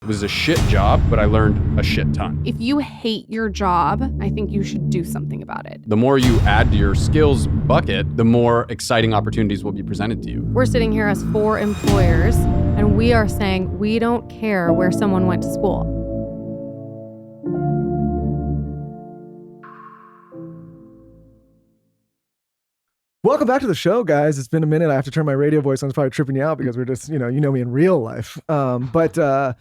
It was a shit job, but I learned a shit ton. If you hate your job, I think you should do something about it. The more you add to your skills bucket, the more exciting opportunities will be presented to you. We're sitting here as 4 employers, and we are saying we don't care where someone went to school. Welcome back to the show, guys. It's been a minute. I have to turn my radio voice on. It's probably tripping you out because we're just, you know me in real life. But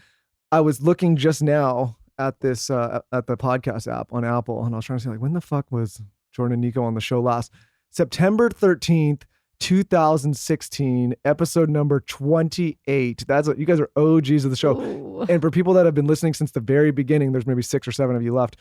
I was looking just now at this, at the podcast app on Apple, and I was trying to say, like, when the fuck was Jordan and Nico on the show last? September 13th, 2016, episode number 28. That's what, you guys are OGs of the show. Ooh. And for people that have been listening since the very beginning, there's maybe 6 or 7 of you left.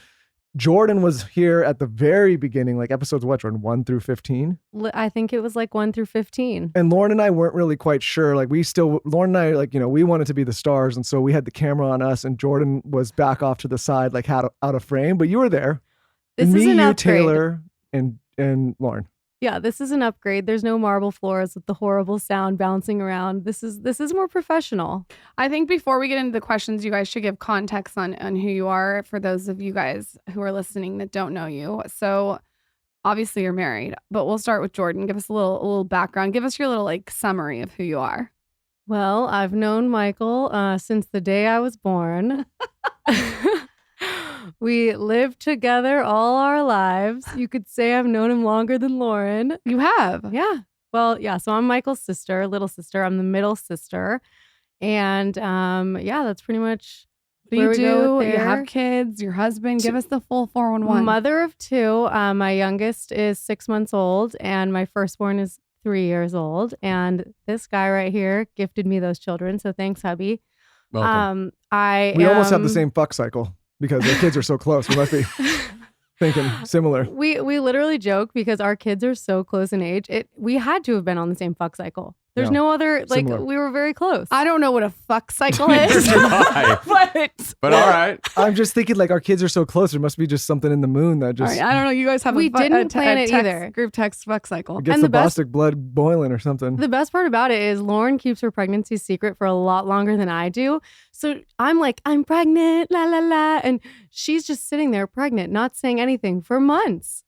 Jordan was here at the very beginning, like episodes, what, Jordan, 1 through 15? I think it was like 1 through 15. And Lauryn and I weren't really quite sure. Like Lauryn and I, like, we wanted to be the stars. And so we had the camera on us and Jordan was back off to the side, like out of frame, but you were there. This is an upgrade. Taylor, and Lauryn. Yeah, this is an upgrade. There's no marble floors with the horrible sound bouncing around. This is more professional. I think before we get into the questions, you guys should give context on who you are for those of you guys who are listening that don't know you. So obviously you're married, but we'll start with Jordan. Give us a little background. Give us your little summary of who you are. Well, I've known Michael since the day I was born. We lived together all our lives. You could say I've known him longer than Lauryn. You have? Yeah. Well, yeah. So I'm Michael's sister, little sister. I'm the middle sister. And that's pretty much what where you we go do. with You there. have kids, your husband. Give us the full 411. Mother of 2. My youngest is 6 months old and my firstborn is 3 years old. And this guy right here gifted me those children. So thanks, hubby. Welcome. We almost have the same fuck cycle. Because their kids are so close. We must be thinking similar. We literally joke because our kids are so close in age. We had to have been on the same fuck cycle. There's no other, similar. we were very close. I don't know what a fuck cycle is. But all right. I'm just thinking, like, our kids are so close. There must be just something in the moon that just All right, I don't know. You guys have We a didn't plan it text, either. Group text fuck cycle. gets and the the best- Bosstick blood boiling or something. The best part about it is Lauryn keeps her pregnancy secret for a lot longer than I do. So I'm like, I'm pregnant, la la la. And she's just sitting there pregnant, not saying anything for months.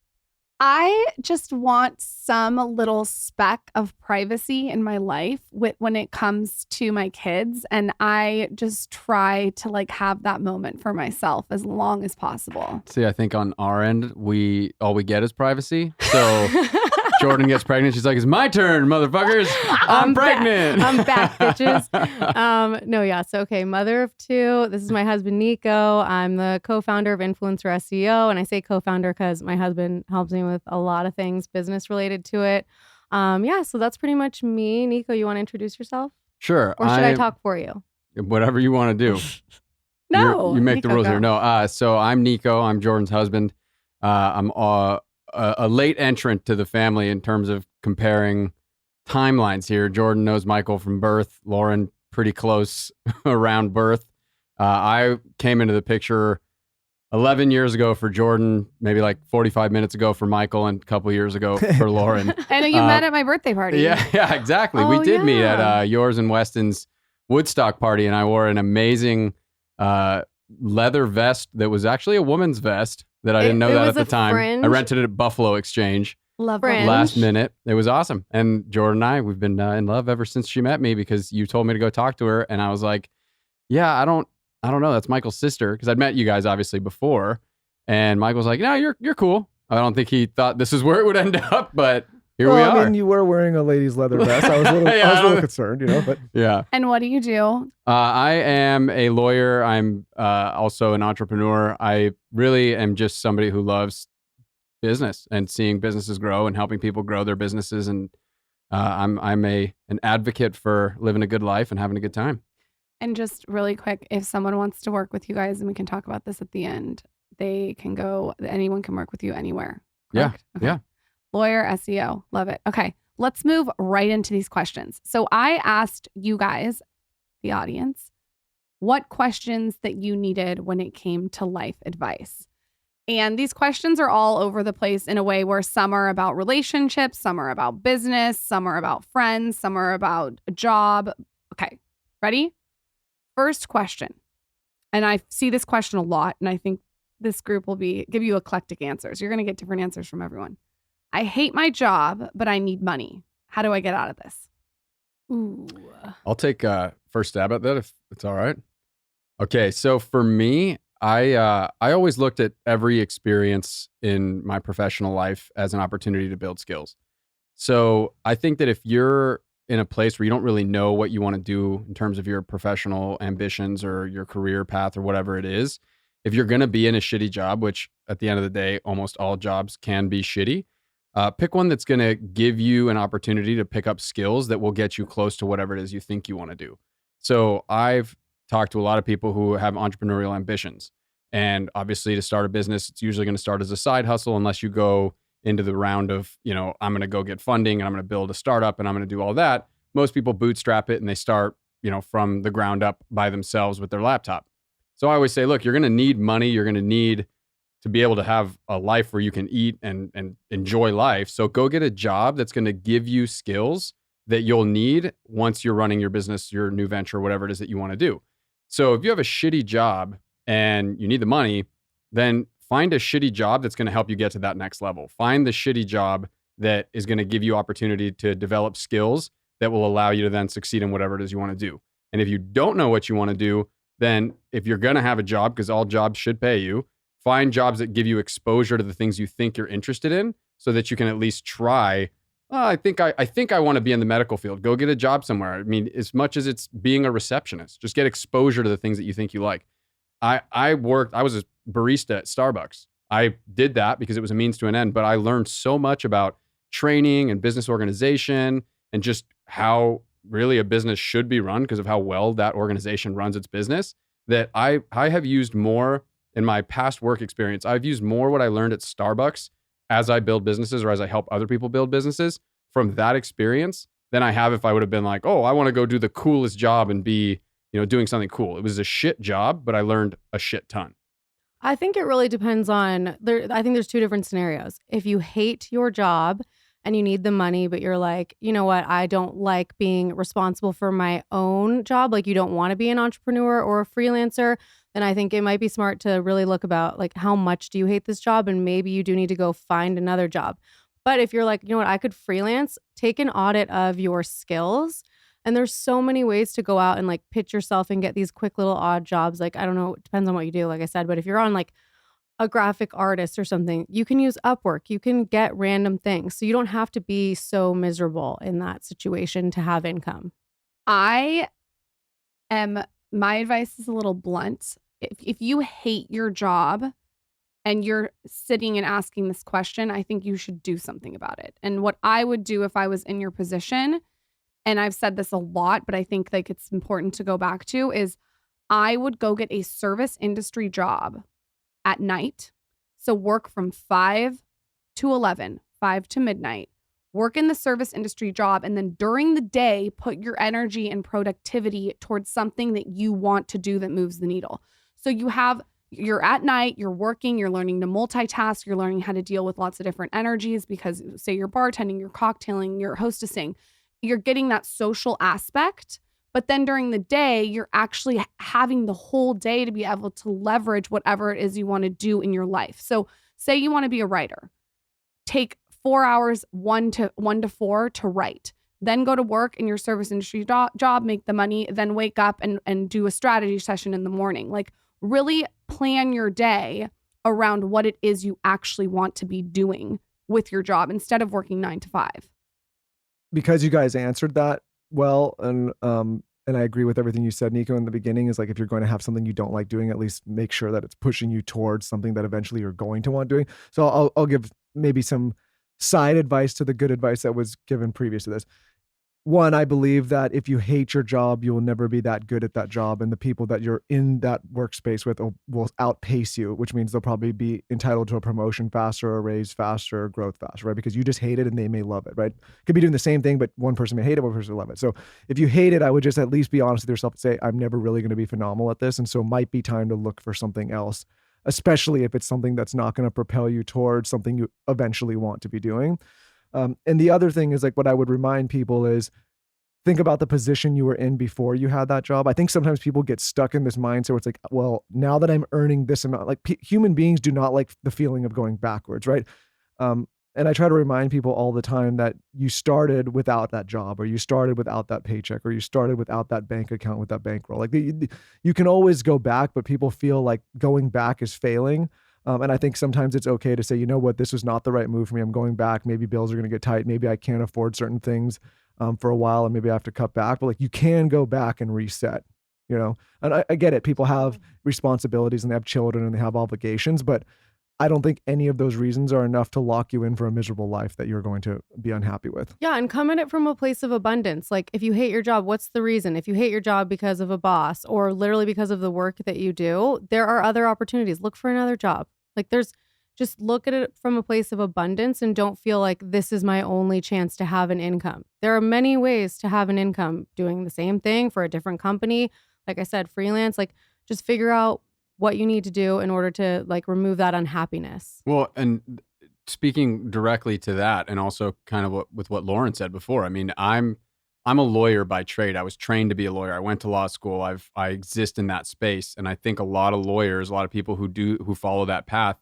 I just want some little speck of privacy in my life when it comes to my kids. And I just try to have that moment for myself as long as possible. See, I think on our end, all we get is privacy. So Jordan gets pregnant. She's like, it's my turn, motherfuckers. I'm pregnant. I'm back, bitches. So okay, mother of 2. This is my husband, Nico. I'm the co-founder of Influencer SEO. And I say co-founder because my husband helps me with a lot of things business related to it. So that's pretty much me. Nico, you want to introduce yourself? Sure. Or should I talk for you? Whatever you want to do. No. You make Nico, the rules go. here. No. So I'm Nico. I'm Jordan's husband. I'm a late entrant to the family in terms of comparing timelines here. Jordan knows Michael from birth. Lauryn pretty close around birth. I came into the picture 11 years ago for Jordan, maybe like 45 minutes ago for Michael, and a couple years ago for Lauryn. I know you met at my birthday party. Yeah, exactly. Oh, We did meet yeah. at yours and Weston's Woodstock party, and I wore an amazing leather vest that was actually a woman's vest that I didn't know It that was at the a time. fringe. I rented it at Buffalo Exchange Love Fringe. last minute. It was awesome. And Jordan and I, we've been in love ever since she met me because you told me to go talk to her. And I was like, yeah, I don't know. That's Michael's sister. Because I'd met you guys obviously before. And Michael's like, no, you're cool. I don't think he thought this is where it would end up, but here we are. I mean, you were wearing a lady's leather vest. I was a little concerned, but Yeah. And what do you do? I am a lawyer. I'm also an entrepreneur. I really am just somebody who loves business and seeing businesses grow and helping people grow their businesses. And I'm an advocate for living a good life and having a good time. And just really quick, if someone wants to work with you guys, and we can talk about this at the end, anyone can work with you anywhere. Correct? Yeah. Yeah. Lawyer, SEO. Love it. Okay. Let's move right into these questions. So I asked you guys, the audience, what questions that you needed when it came to life advice. And these questions are all over the place in a way where some are about relationships, some are about business, some are about friends, some are about a job. Okay. Ready? First question. and I see this question a lot, and I think this group will give you eclectic answers. You're going to get different answers from everyone. I hate my job, but I need money. How do I get out of this? Ooh. I'll take first stab at that if it's all right. Okay, so for me, I always looked at every experience in my professional life as an opportunity to build skills. So I think that if you're in a place where you don't really know what you want to do in terms of your professional ambitions or your career path or whatever it is, if you're going to be in a shitty job, which at the end of the day, almost all jobs can be shitty, pick one that's going to give you an opportunity to pick up skills that will get you close to whatever it is you think you want to do. So I've talked to a lot of people who have entrepreneurial ambitions. And obviously to start a business, it's usually going to start as a side hustle unless you go into the round of, I'm going to go get funding and I'm going to build a startup and I'm going to do all that. Most people bootstrap it and they start, from the ground up by themselves with their laptop. So I always say, look, you're going to need money. You're going to need to be able to have a life where you can eat and enjoy life. So go get a job that's going to give you skills that you'll need once you're running your business, your new venture, whatever it is that you want to do. So if you have a shitty job and you need the money, then find a shitty job that's going to help you get to that next level. Find the shitty job that is going to give you opportunity to develop skills that will allow you to then succeed in whatever it is you want to do. And if you don't know what you want to do, then if you're going to have a job, because all jobs should pay you, find jobs that give you exposure to the things you think you're interested in so that you can at least try. I think I want to be in the medical field. Go get a job somewhere. I mean, as much as it's being a receptionist, just get exposure to the things that you think you like. I was a barista at Starbucks. I did that because it was a means to an end, but I learned so much about training and business organization and just how really a business should be run because of how well that organization runs its business that I have used more in my past work experience. I've used more what I learned at Starbucks as I build businesses or as I help other people build businesses from that experience than I have if I would have been like, oh, I want to go do the coolest job and be, doing something cool. It was a shit job, but I learned a shit ton. I think it really depends on I think there's two different scenarios. If you hate your job and you need the money, but you're like, you know what, I don't like being responsible for my own job. Like you don't want to be an entrepreneur or a freelancer, then I think it might be smart to really look about like how much do you hate this job? And maybe you do need to go find another job. But if you're like, you know what, I could freelance, take an audit of your skills. And there's so many ways to go out and like pitch yourself and get these quick little odd jobs. Like, I don't know, it depends on what you do, like I said, but if you're on like a graphic artist or something, you can use Upwork, you can get random things. So you don't have to be so miserable in that situation to have income. My advice is a little blunt. If you hate your job and you're sitting and asking this question, I think you should do something about it. And what I would do if I was in your position, and I've said this a lot, but I think like it's important to go back to, is I would go get a service industry job at night. So work from 5 to 11, 5 to midnight, work in the service industry job. And then during the day, put your energy and productivity towards something that you want to do that moves the needle. So you're at night, you're working, you're learning to multitask, you're learning how to deal with lots of different energies because say you're bartending, you're cocktailing, you're hostessing, you're getting that social aspect. But then during the day, you're actually having the whole day to be able to leverage whatever it is you want to do in your life. So say you want to be a writer, take 4 hours, 1 to 4 to write, then go to work in your service industry job, make the money, then wake up and do a strategy session in the morning. Like really plan your day around what it is you actually want to be doing with your job instead of working 9 to 5. Because you guys answered that well, and I agree with everything you said, Nico, in the beginning, is like if you're going to have something you don't like doing, at least make sure that it's pushing you towards something that eventually you're going to want doing. So I'll give maybe some side advice to the good advice that was given previous to this. One, I believe that if you hate your job, you will never be that good at that job. And the people that you're in that workspace with will outpace you, which means they'll probably be entitled to a promotion faster, a raise faster, growth faster, right? Because you just hate it and they may love it, right? Could be doing the same thing, but one person may hate it, one person may love it. So if you hate it, I would just at least be honest with yourself and say, I'm never really going to be phenomenal at this. And so it might be time to look for something else, especially if it's something that's not going to propel you towards something you eventually want to be doing. And the other thing is like what I would remind people is think about the position you were in before you had that job. I think sometimes people get stuck in this mindset where it's like, well, now that I'm earning this amount, like human beings do not like the feeling of going backwards, right? And I try to remind people all the time that you started without that job, or you started without that paycheck, or you started without that bank account with that bankroll. Like you can always go back, but people feel like going back is failing. And I think sometimes it's okay to say, you know what, this was not the right move for me. I'm going back. Maybe bills are going to get tight. Maybe I can't afford certain things for a while, and maybe I have to cut back. But like, you can go back and reset, you know? And I get it. People have responsibilities and they have children and they have obligations, but I don't think any of those reasons are enough to lock you in for a miserable life that you're going to be unhappy with. Yeah, and come at it from a place of abundance. Like, if you hate your job, what's the reason? If you hate your job because of a boss or literally because of the work that you do, there are other opportunities. Look for another job. Like, just look at it from a place of abundance and don't feel like this is my only chance to have an income. There are many ways to have an income doing the same thing for a different company. Like I said, freelance, like, just figure out what you need to do in order to like remove that unhappiness. Well, and speaking directly to that, and also kind of with what Lauren said before, I mean, I'm a lawyer by trade. I was trained to be a lawyer. I went to law school. I exist in that space, and I think a lot of lawyers, a lot of people who follow that path,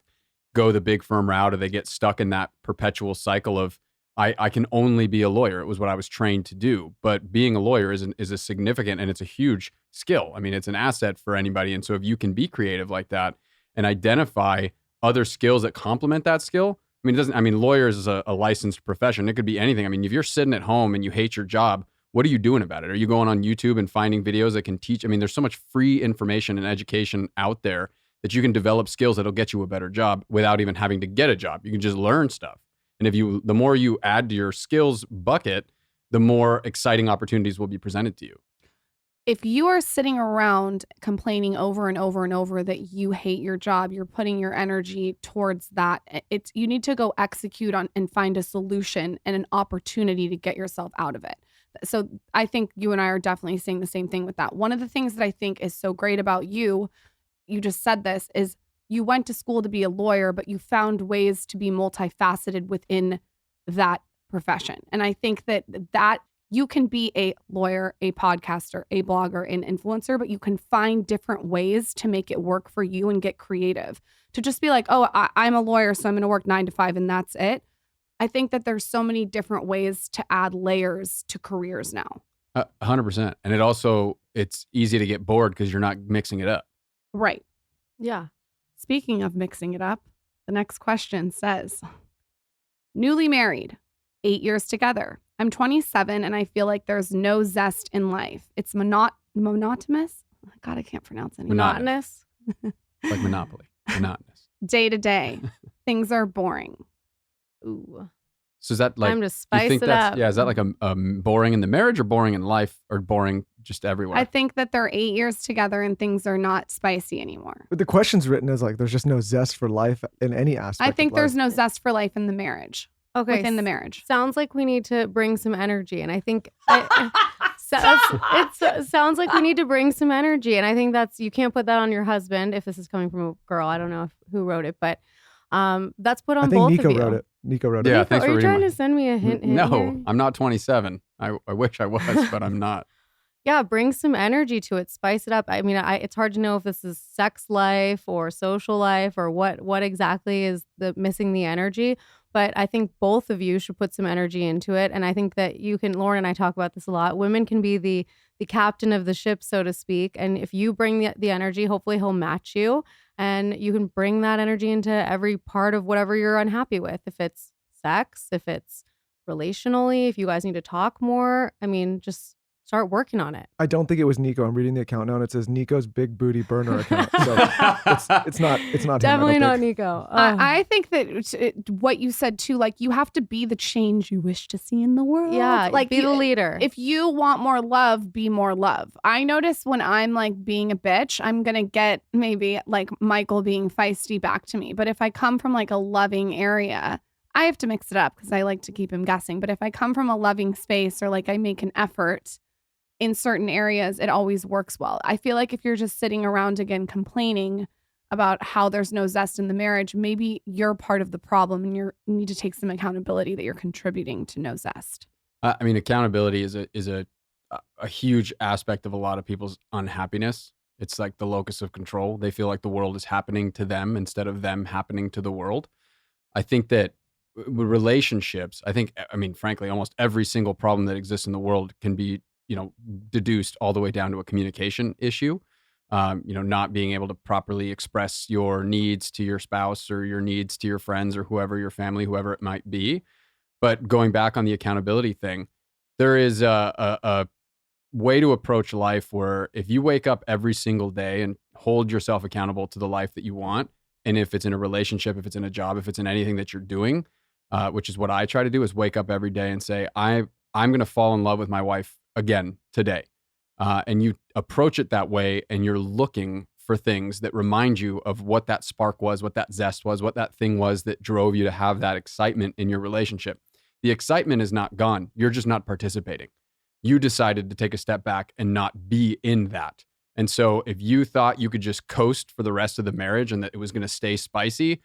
go the big firm route, or they get stuck in that perpetual cycle of I can only be a lawyer. It was what I was trained to do. But being a lawyer is a significant, and it's a huge skill. I mean, it's an asset for anybody. And so if you can be creative like that and identify other skills that complement that skill, lawyers is a licensed profession. It could be anything. I mean, if you're sitting at home and you hate your job, what are you doing about it? Are you going on YouTube and finding videos that can teach? I mean, there's so much free information and education out there that you can develop skills that'll get you a better job without even having to get a job. You can just learn stuff. And the more you add to your skills bucket, the more exciting opportunities will be presented to you. If you are sitting around complaining over and over and over that you hate your job, you're putting your energy towards that. You need to go execute on and find a solution and an opportunity to get yourself out of it. So I think you and I are definitely saying the same thing with that. One of the things that I think is so great about you just said this, is you went to school to be a lawyer, but you found ways to be multifaceted within that profession. And I think that you can be a lawyer, a podcaster, a blogger, an influencer, but you can find different ways to make it work for you and get creative. To just be like, oh, I'm a lawyer, so I'm going to work 9 to 5 and that's it. I think that there's so many different ways to add layers to careers now. 100%. And it's easy to get bored because you're not mixing it up. Right. Yeah. Speaking of mixing it up, the next question says, newly married, 8 years together. I'm 27 and I feel like there's no zest in life. It's monotonous. God, I can't pronounce any. Monotonous. Like Monopoly. Monotonous. Day to day. Things are boring. Ooh. So is that like, time to spice it up? Yeah, is that like a boring in the marriage or boring in life or boring just everywhere? I think that they're 8 years together and things are not spicy anymore. But the question's written as like, there's just no zest for life in any aspect. I think there's no zest for life in the marriage. Okay. Within the marriage. Sounds like we need to bring some energy. And I think it sounds like we need to bring some energy. And I think you can't put that on your husband if this is coming from a girl. I don't know who wrote it, but that's put on both of you. I think Nico wrote it. Nico wrote it. Yeah, Nico, thanks for reading. Are you trying to send me a hint? No, here? I'm not 27. I wish I was, but I'm not. Yeah, bring some energy to it. Spice it up. I mean, it's hard to know if this is sex life or social life or what exactly is missing the energy. But I think both of you should put some energy into it. And I think that you can, Lauren and I talk about this a lot. Women can be the captain of the ship, so to speak. And if you bring the energy, hopefully he'll match you. And you can bring that energy into every part of whatever you're unhappy with. If it's sex, if it's relationally, if you guys need to talk more, I mean, just start working on it. I don't think it was Nico. I'm reading the account now and it says Nico's big booty burner account. So it's not Definitely him, not Nico. I think that what you said too, like you have to be the change you wish to see in the world. Yeah, like be the leader. If you want more love, be more love. I notice when I'm like being a bitch, I'm going to get maybe like Michael being feisty back to me. But if I come from like a loving area, I have to mix it up because I like to keep him guessing. But if I come from a loving space or like I make an effort in certain areas, it always works well. I feel like if you're just sitting around again complaining about how there's no zest in the marriage, maybe you're part of the problem and you need to take some accountability that you're contributing to no zest. I mean, accountability is a a huge aspect of a lot of people's unhappiness. It's like the locus of control. They feel like the world is happening to them instead of them happening to the world. I think that with relationships, I mean, frankly, almost every single problem that exists in the world can be, deduced all the way down to a communication issue. Not being able to properly express your needs to your spouse or your needs to your friends or whoever, your family, whoever it might be. But going back on the accountability thing, there is a way to approach life where if you wake up every single day and hold yourself accountable to the life that you want, and if it's in a relationship, if it's in a job, if it's in anything that you're doing, which is what I try to do, is wake up every day and say, I'm going to fall in love with my wife again today. And you approach it that way, and you're looking for things that remind you of what that spark was, what that zest was, what that thing was that drove you to have that excitement in your relationship. The excitement is not gone. You're just not participating. You decided to take a step back and not be in that. And so if you thought you could just coast for the rest of the marriage and that it was going to stay spicy,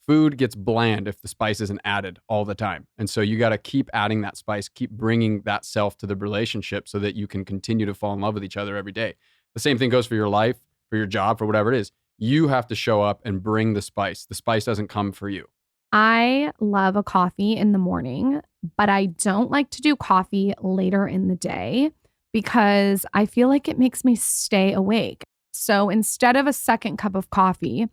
food gets bland if the spice isn't added all the time. And so you got to keep adding that spice, keep bringing that self to the relationship so that you can continue to fall in love with each other every day. The same thing goes for your life, for your job, for whatever it is. You have to show up and bring the spice. The spice doesn't come for you. I love a coffee in the morning, but I don't like to do coffee later in the day because I feel like it makes me stay awake. So instead of a second cup of coffee,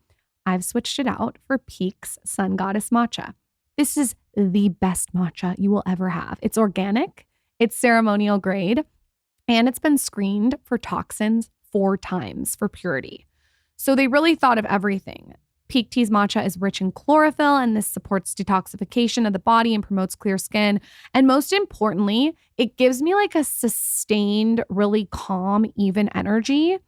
I've switched it out for Peak's Sun Goddess Matcha. This is the best matcha you will ever have. It's organic, it's ceremonial grade, and it's been screened for toxins 4 times for purity. So they really thought of everything. Peak Tea's matcha is rich in chlorophyll, and this supports detoxification of the body and promotes clear skin. And most importantly, it gives me like a sustained, really calm, even energy,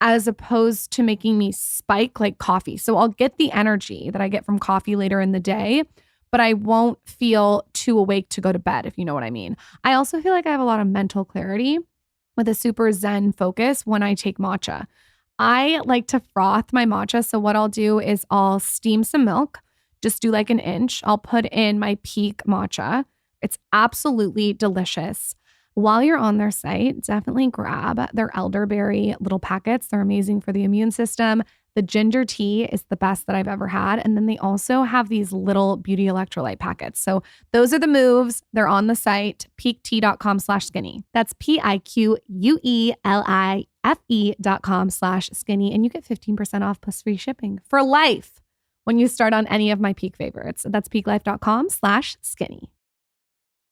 as opposed to making me spike like coffee. So I'll get the energy that I get from coffee later in the day, but I won't feel too awake to go to bed, if you know what I mean. I also feel like I have a lot of mental clarity with a super zen focus when I take matcha. I like to froth my matcha. So what I'll do is I'll steam some milk, just do like an inch. I'll put in my Peak matcha. It's absolutely delicious. While you're on their site, definitely grab their elderberry little packets. They're amazing for the immune system. The ginger tea is the best that I've ever had. And then they also have these little beauty electrolyte packets. So those are the moves. They're on the site, peaktea.com/skinny. That's PIQUELIFE.com/skinny. And you get 15% off plus free shipping for life when you start on any of my Peak favorites. That's peaklife.com/skinny.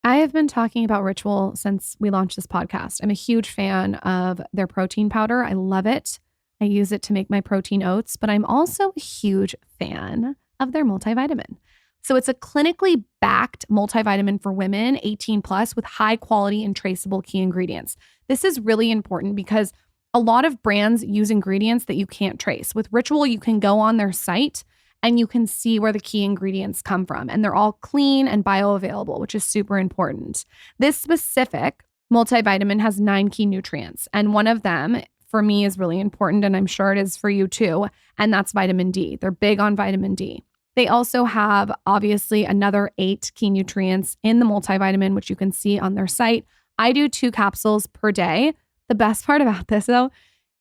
I have been talking about Ritual since we launched this podcast. I'm a huge fan of their protein powder. I love it. I use it to make my protein oats, but I'm also a huge fan of their multivitamin. So it's a clinically backed multivitamin for women 18 plus with high quality and traceable key ingredients. This is really important because a lot of brands use ingredients that you can't trace. With Ritual, you can go on their site and you can see where the key ingredients come from. And they're all clean and bioavailable, which is super important. This specific multivitamin has 9 key nutrients. And one of them, for me, is really important, and I'm sure it is for you too. And that's vitamin D. They're big on vitamin D. They also have, obviously, another 8 key nutrients in the multivitamin, which you can see on their site. I do 2 capsules per day. The best part about this, though,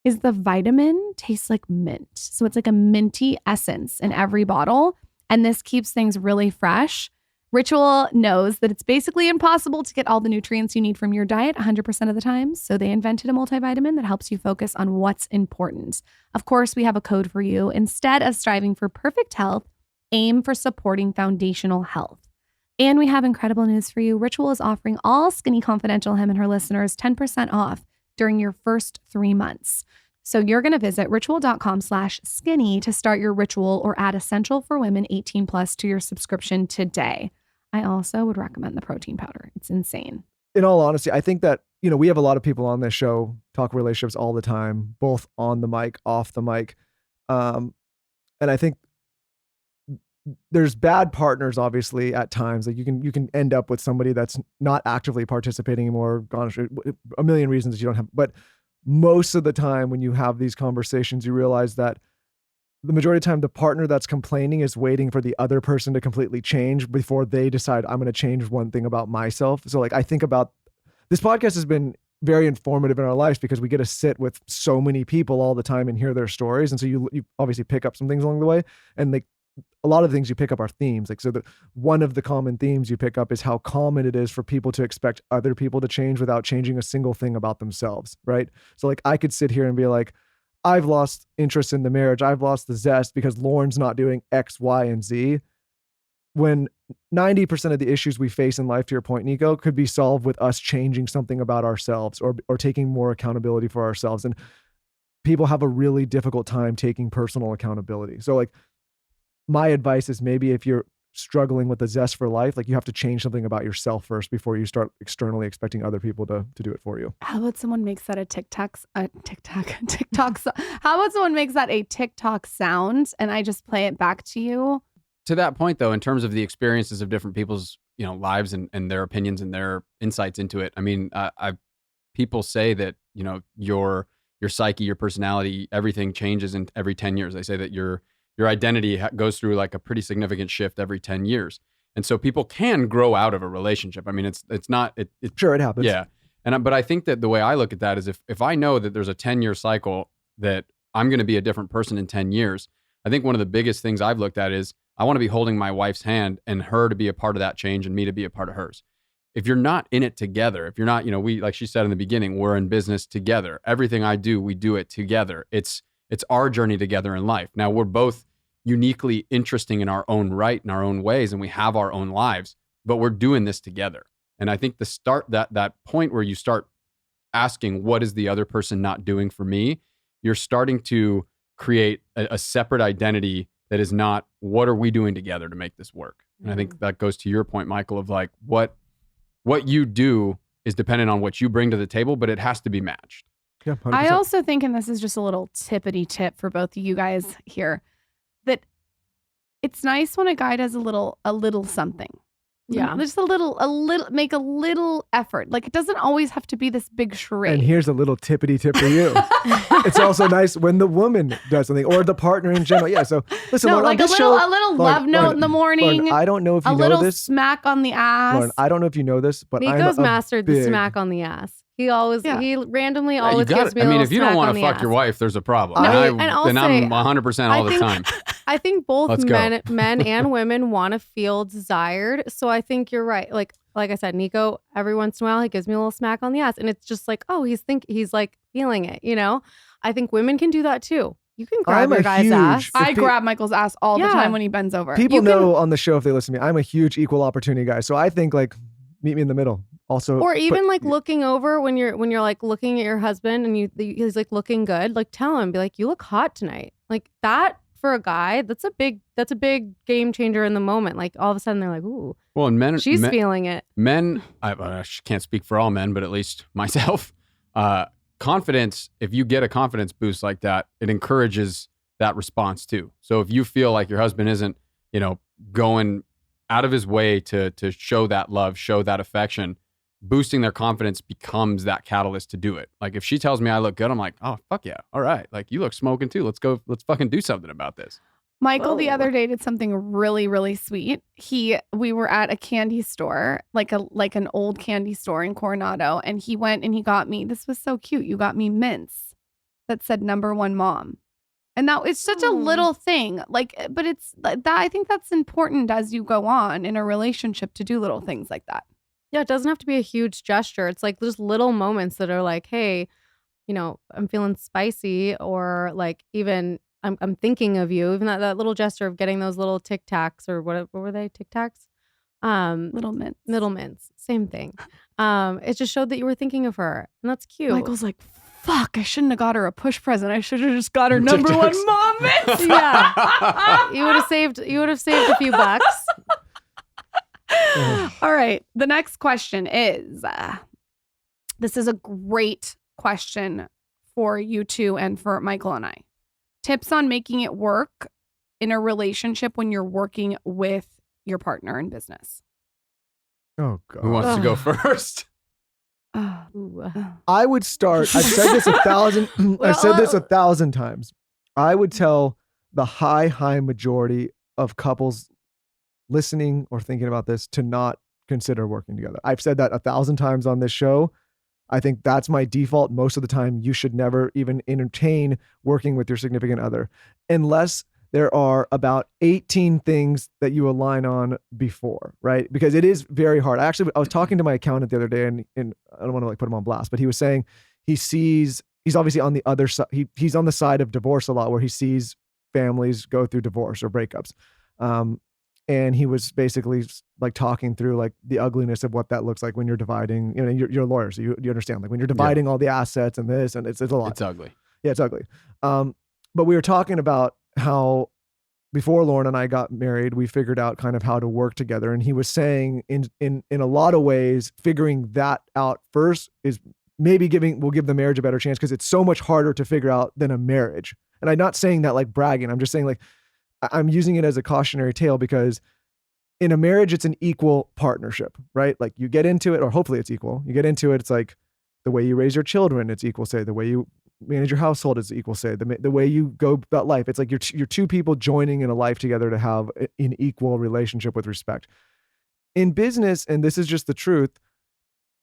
is the vitamin tastes like mint. So it's like a minty essence in every bottle. And this keeps things really fresh. Ritual knows that it's basically impossible to get all the nutrients you need from your diet 100% of the time. So they invented a multivitamin that helps you focus on what's important. Of course, we have a code for you. Instead of striving for perfect health, aim for supporting foundational health. And we have incredible news for you. Ritual is offering all Skinny Confidential Him and Her listeners 10% off during your first 3 months. So you're going to visit ritual.com/skinny to start your Ritual or add Essential for Women 18 plus to your subscription today. I also would recommend the protein powder. It's insane. In all honesty, I think that, we have a lot of people on this show talk relationships all the time, both on the mic, off the mic. And I think there's bad partners, obviously, at times. Like you can end up with somebody that's not actively participating anymore, gone a million reasons that you don't have. But most of the time when you have these conversations, you realize that the majority of the time, the partner that's complaining is waiting for the other person to completely change before they decide, I'm going to change one thing about myself. So like, I think about this podcast has been very informative in our lives because we get to sit with so many people all the time and hear their stories. And so you obviously pick up some things along the way. And like a lot of the things you pick up are themes. Like, so one of the common themes you pick up is how common it is for people to expect other people to change without changing a single thing about themselves. Right. So like I could sit here and be like, I've lost interest in the marriage. I've lost the zest because Lauren's not doing X, Y, and Z. When 90% of the issues we face in life, to your point, Nico, could be solved with us changing something about ourselves or taking more accountability for ourselves. And people have a really difficult time taking personal accountability. So like my advice is maybe if you're struggling with the zest for life, like you have to change something about yourself first before you start externally expecting other people to do it for you. How about someone makes that a TikTok? How about someone makes that a TikTok sound and I just play it back to you? To that point, though, in terms of the experiences of different people's, lives and their opinions and their insights into it, I mean, people say that, your psyche, your personality, everything changes in every 10 years. They say that your identity goes through like a pretty significant shift every 10 years. And so people can grow out of a relationship. I mean, it's not. Sure, it happens. Yeah. But I think that the way I look at that is if I know that there's a 10-year cycle that I'm going to be a different person in 10 years, I think one of the biggest things I've looked at is I want to be holding my wife's hand and her to be a part of that change and me to be a part of hers. If you're not in it together, if you're not, we, like she said in the beginning, we're in business together. Everything I do, we do it together. It's our journey together in life. Now we're both uniquely interesting in our own right, in our own ways, and we have our own lives, but we're doing this together. And I think that point where you start asking, what is the other person not doing for me? You're starting to create a separate identity that is not, what are we doing together to make this work? And I think that goes to your point, Michael, of like, what you do is dependent on what you bring to the table, but it has to be matched. Yeah, 100%. I also think, and this is just a little tippity tip for both of you guys here, that it's nice when a guy does a little something. Yeah. Just make a little effort. Like it doesn't always have to be this big charade. And here's a little tippity tip for you. It's also nice when the woman does something or the partner in general. Yeah. So listen, Lauren, like on a this little show, love note in the morning. Lauren, I don't know if you a know little this. smack on the ass. Lauren, I don't know if you know this, but Nico's I'm mastered the smack on the ass. He randomly always gives me a little if you don't want to fuck your wife, there's a problem. No, and I'm 100% all the time. I think both Let's men and women want to feel desired. So I think you're right. Like I said, Nico, every once in a while, he gives me a little smack on the ass. And it's just like, oh, he's like feeling it, I think women can do that too. You can grab your guy's ass. I grab Michael's ass all the time when he bends over. People know on the show, if they listen to me, I'm a huge equal opportunity guy. So I think like, meet me in the middle. Also, or even like looking over when you're like looking at your husband and he's like looking good, like tell him, be like, you look hot tonight. Like that for a guy, that's a big game changer in the moment. Like all of a sudden they're like, ooh. Well, and she's feeling it. Men, I can't speak for all men, but at least myself, confidence, if you get a confidence boost like that, it encourages that response too. So if you feel like your husband isn't, going out of his way to show that love, show that affection, boosting their confidence becomes that catalyst to do it. Like if she tells me I look good, I'm like, oh, fuck yeah. All right. Like you look smoking too. Let's fucking do something about this. Michael the other day did something really, really sweet. We were at a candy store, like an old candy store in Coronado, and he went and he got me, this was so cute. You got me mints that said #1 mom. And that it's such a little thing, but it's that I think that's important as you go on in a relationship to do little things like that. Yeah, it doesn't have to be a huge gesture. It's like just little moments that are like, hey, I'm feeling spicy, or like even I'm thinking of you. Even that little gesture of getting those little Tic Tacs, or what were they? Tic Tacs? Little mints. Same thing. It just showed that you were thinking of her, and that's cute. Michael's like, fuck, I shouldn't have got her a push present. I should have just got her #1 mom mints. Yeah. You would have saved a few bucks. All right. The next question is, this is a great question for you two and for Michael and I. Tips on making it work in a relationship when you're working with your partner in business. Oh God. Who wants to go first? I would start. I've said this 1,000 times. I would tell the high majority of couples listening or thinking about this to not consider working together. I've said that 1,000 times on this show. I think that's my default most of the time. You should never even entertain working with your significant other unless there are about 18 things that you align on before, right? Because it is very hard. I was talking to my accountant the other day, and I don't want to like put him on blast, but he was saying he's obviously on the other side. He's on the side of divorce a lot, where he sees families go through divorce or breakups. And he was basically like talking through like the ugliness of what that looks like when you're dividing, you know, you're a lawyer, so you understand, like when you're dividing all the assets and this, and it's a lot. It's ugly. Yeah, it's ugly. But we were talking about how before Lauryn and I got married, we figured out kind of how to work together. And he was saying in a lot of ways, figuring that out first is maybe will give the marriage a better chance, because it's so much harder to figure out than a marriage. And I'm not saying that like bragging. I'm just saying like, I'm using it as a cautionary tale, because in a marriage, it's an equal partnership, right? Like you get into it, or hopefully it's equal. You get into it, it's like the way you raise your children, it's equal say. The way you manage your household is equal say. The way you go about life, it's like you're two people joining in a life together to have an equal relationship with respect. In business, and this is just the truth,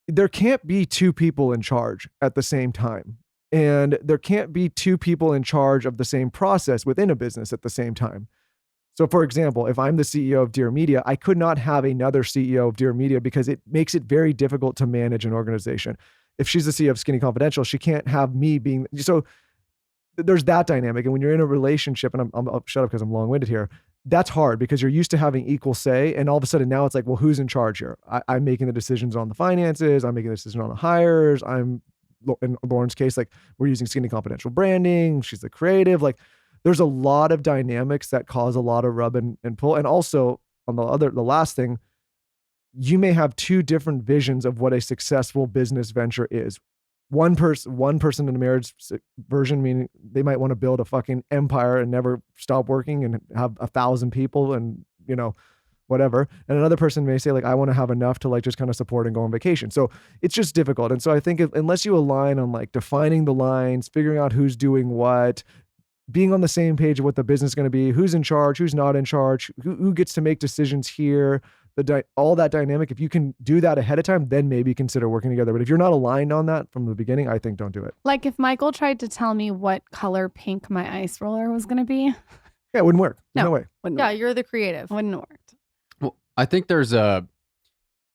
there can't be two people in charge at the same time. And there can't be two people in charge of the same process within a business at the same time. So for example, if I'm the CEO of Dear Media, I could not have another CEO of Dear Media, because it makes it very difficult to manage an organization. If she's the CEO of Skinny Confidential, she can't have me being, so there's that dynamic. And when you're in a relationship, and I'll shut up because I'm long-winded here, that's hard, because you're used to having equal say. And all of a sudden now it's like, well, who's in charge here? I'm making the decisions on the finances. I'm making the decision on the hires. In Lauryn's case, like we're using Skinny Confidential branding. She's the creative. Like there's a lot of dynamics that cause a lot of rub and pull. And also on the last thing, you may have two different visions of what a successful business venture is. One person in a marriage version, meaning they might want to build a fucking empire and never stop working and have 1,000 people and, you know, whatever. And another person may say like, I want to have enough to like just kind of support and go on vacation. So it's just difficult. And so I think unless you align on like defining the lines, figuring out who's doing what, being on the same page of what the business is going to be, who's in charge, who's not in charge, who gets to make decisions here, all that dynamic, if you can do that ahead of time, then maybe consider working together. But if you're not aligned on that from the beginning, I think don't do it. Like if Michael tried to tell me what color pink my ice roller was going to be. Yeah, it wouldn't work. No way. Yeah, you're the creative. Wouldn't have worked. Well, I think there's a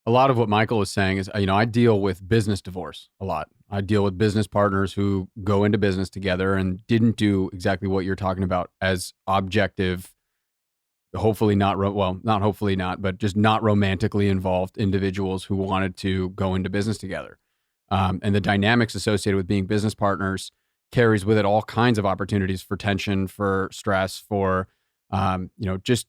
lot of what Michael was saying is, you know, I deal with business divorce a lot. I deal with business partners who go into business together and didn't do exactly what you're talking about as objective, hopefully not, not hopefully not, but just not romantically involved individuals who wanted to go into business together. And the dynamics associated with being business partners carries with it all kinds of opportunities for tension, for stress, for, you know, just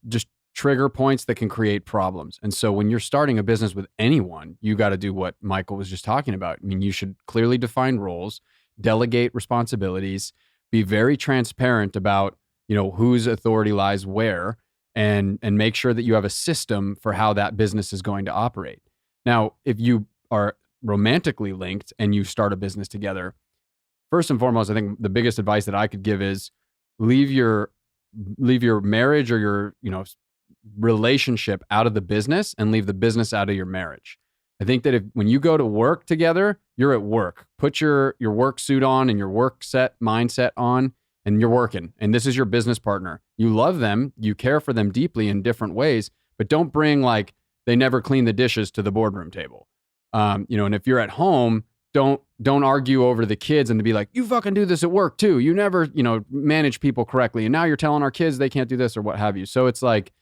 trigger points that can create problems. And so when you're starting a business with anyone, you got to do what Michael was just talking about. I mean, you should clearly define roles, delegate responsibilities, be very transparent about, you know, whose authority lies where, and make sure that you have a system for how that business is going to operate. Now, if you are romantically linked and you start a business together, first and foremost, I think the biggest advice that I could give is leave your marriage or your, you know, relationship out of the business and leave the business out of your marriage. I think that when you go to work together, you're at work. Put your work suit on and your work mindset on, and you're working. And this is your business partner. You love them, you care for them deeply in different ways, but don't bring like they never clean the dishes to the boardroom table. You know, and if you're at home, don't argue over the kids and to be like, you fucking do this at work too. You never, you know, manage people correctly. And now you're telling our kids they can't do this or what have you. So it's like,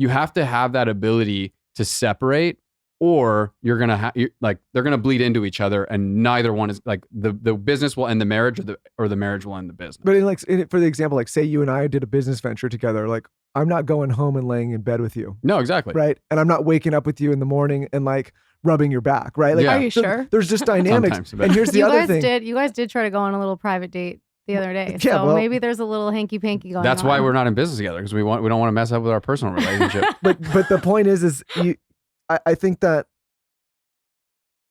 you have to have that ability to separate, or you're going to they're going to bleed into each other, and neither one is like the business will end the marriage or the marriage will end the business. But for the example, like say you and I did a business venture together, like I'm not going home and laying in bed with you. No, exactly. Right. And I'm not waking up with you in the morning and like rubbing your back. Right. Like, yeah. Are you sure? There's just dynamics. Sometimes, and here's the other thing. You guys did try to go on a little private date the other day. Yeah, so maybe there's a little hanky-panky going on. That's why we're not in business together, because we don't want to mess up with our personal relationship. But the point is I think that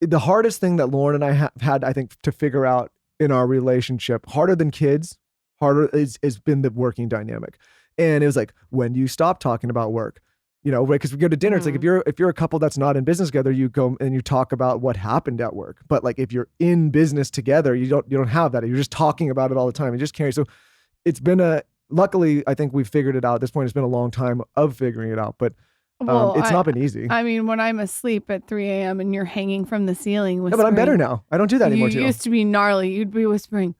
the hardest thing that Lauryn and I have had, I think, to figure out in our relationship, harder than kids, has been the working dynamic. And it was like, when do you stop talking about work? You know, right? Because we go to dinner. It's like if you're a couple that's not in business together, you go and you talk about what happened at work. But like if you're in business together, you don't have that. You're just talking about it all the time. You just carry. So it's been luckily, I think we've figured it out. At this point, it's been a long time of figuring it out, but it's not been easy. I mean, when I'm asleep at 3 a.m. and you're hanging from the ceiling whispering. Yeah, but I'm better now. I don't do that anymore. You used to be gnarly. You'd be whispering,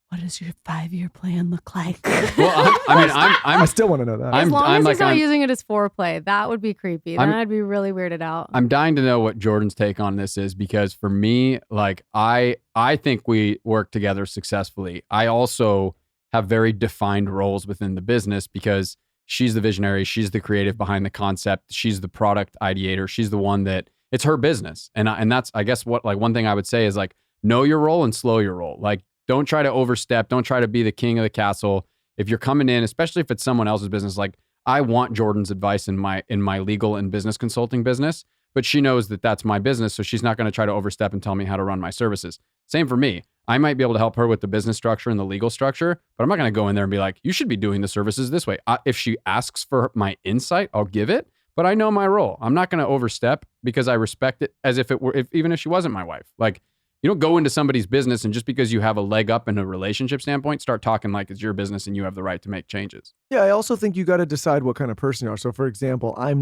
what does your 5-year plan look like? Well, I still want to know that. As long as he's not using it as foreplay, that would be creepy. Then I'd be really weirded out. I'm dying to know what Jordan's take on this is, because for me, like I think we work together successfully. I also have very defined roles within the business because she's the visionary, she's the creative behind the concept, she's the product ideator, she's the one that it's her business. And that's, I guess, what like one thing I would say is like, know your role and slow your role. Like, don't try to overstep. Don't try to be the king of the castle. If you're coming in, especially if it's someone else's business, like I want Jordan's advice in my legal and business consulting business, but she knows that that's my business. So she's not going to try to overstep and tell me how to run my services. Same for me. I might be able to help her with the business structure and the legal structure, but I'm not going to go in there and be like, you should be doing the services this way. If she asks for my insight, I'll give it, but I know my role. I'm not going to overstep because I respect it as if it were, even if she wasn't my wife. Like, you don't go into somebody's business and just because you have a leg up in a relationship standpoint, start talking like it's your business and you have the right to make changes. Yeah, I also think you got to decide what kind of person you are. So for example, I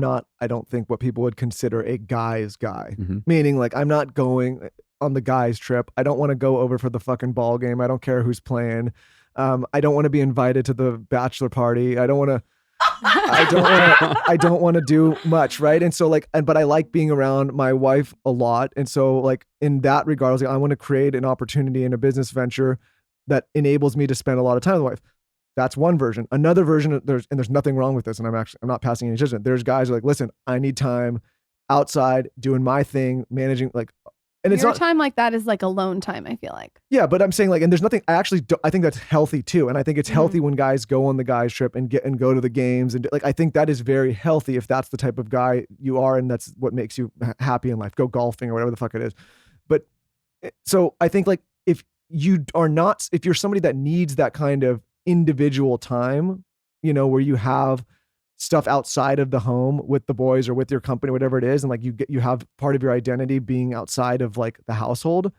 don't think what people would consider a guy's guy. Mm-hmm. Meaning like I'm not going on the guy's trip. I don't want to go over for the fucking ball game. I don't care who's playing. I don't want to be invited to the bachelor party. I don't want to do much, right? And so like, but I like being around my wife a lot. And so like in that regard, I was like, I want to create an opportunity in a business venture that enables me to spend a lot of time with my wife. That's one version. Another version, there's nothing wrong with this. And I'm not passing any judgment. There's guys who are like, listen, I need time outside doing my thing, managing like, and it's your not time like that is like alone time, I feel like. Yeah, but I'm saying like, and there's nothing, I think that's healthy too. And I think it's healthy when guys go on the guys trip and go to the games. And like, I think that is very healthy if that's the type of guy you are and that's what makes you happy in life, go golfing or whatever the fuck it is. But so I think like, if you're somebody that needs that kind of individual time, you know, where you have stuff outside of the home with the boys or with your company, whatever it is. And like you have part of your identity being outside of like the household.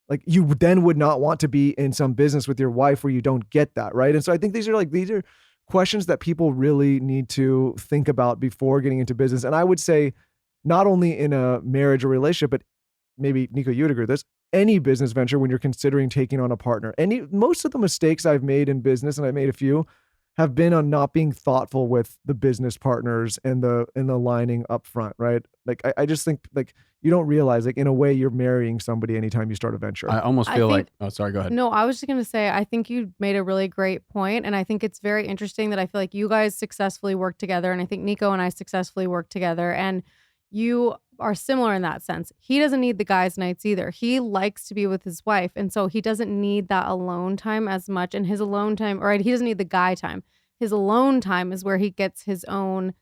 Like you then would not want to be in some business with your wife where you don't get that. Right. And so I think these are questions that people really need to think about before getting into business. And I would say not only in a marriage or relationship, but maybe Nico, you would agree with this, any business venture when you're considering taking on a partner. Most of the mistakes I've made in business, and I made a few, have been on not being thoughtful with the business partners and the lining up front, right? Like I just think like you don't realize like in a way you're marrying somebody anytime you start a venture. I almost feel sorry, go ahead. No, I was just going to say, I think you made a really great point. And I think it's very interesting that I feel like you guys successfully work together. And I think Nico and I successfully work together. And you are similar in that sense. He doesn't need the guys' nights either. He likes to be with his wife. And so he doesn't need that alone time as much. And his alone time, or he doesn't need the guy time. His alone time is where he gets his own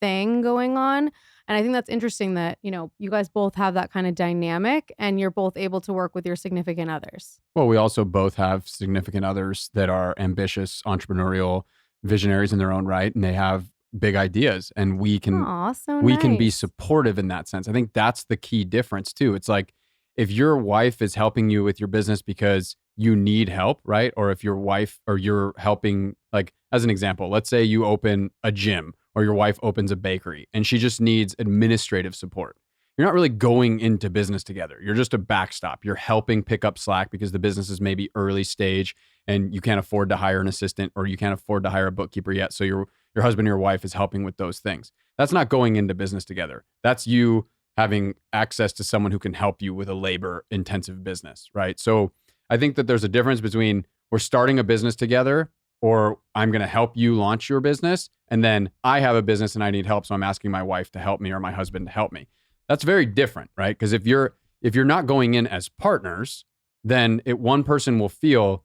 thing going on. And I think that's interesting that, you know, you guys both have that kind of dynamic and you're both able to work with your significant others. Well, we also both have significant others that are ambitious, entrepreneurial visionaries in their own right. And they have big ideas and we can be supportive in that sense. I think that's the key difference too. It's like if your wife is helping you with your business because you need help, right? Or if your wife or you're helping, like as an example, let's say you open a gym or your wife opens a bakery and she just needs administrative support. You're not really going into business together. You're just a backstop. You're helping pick up slack because the business is maybe early stage and you can't afford to hire an assistant or you can't afford to hire a bookkeeper yet. So your husband or your wife is helping with those things. That's not going into business together. That's you having access to someone who can help you with a labor intensive business, right? So I think that there's a difference between we're starting a business together or I'm going to help you launch your business. And then I have a business and I need help. So I'm asking my wife to help me or my husband to help me. That's very different, right? Because if you're not going in as partners, then one person will feel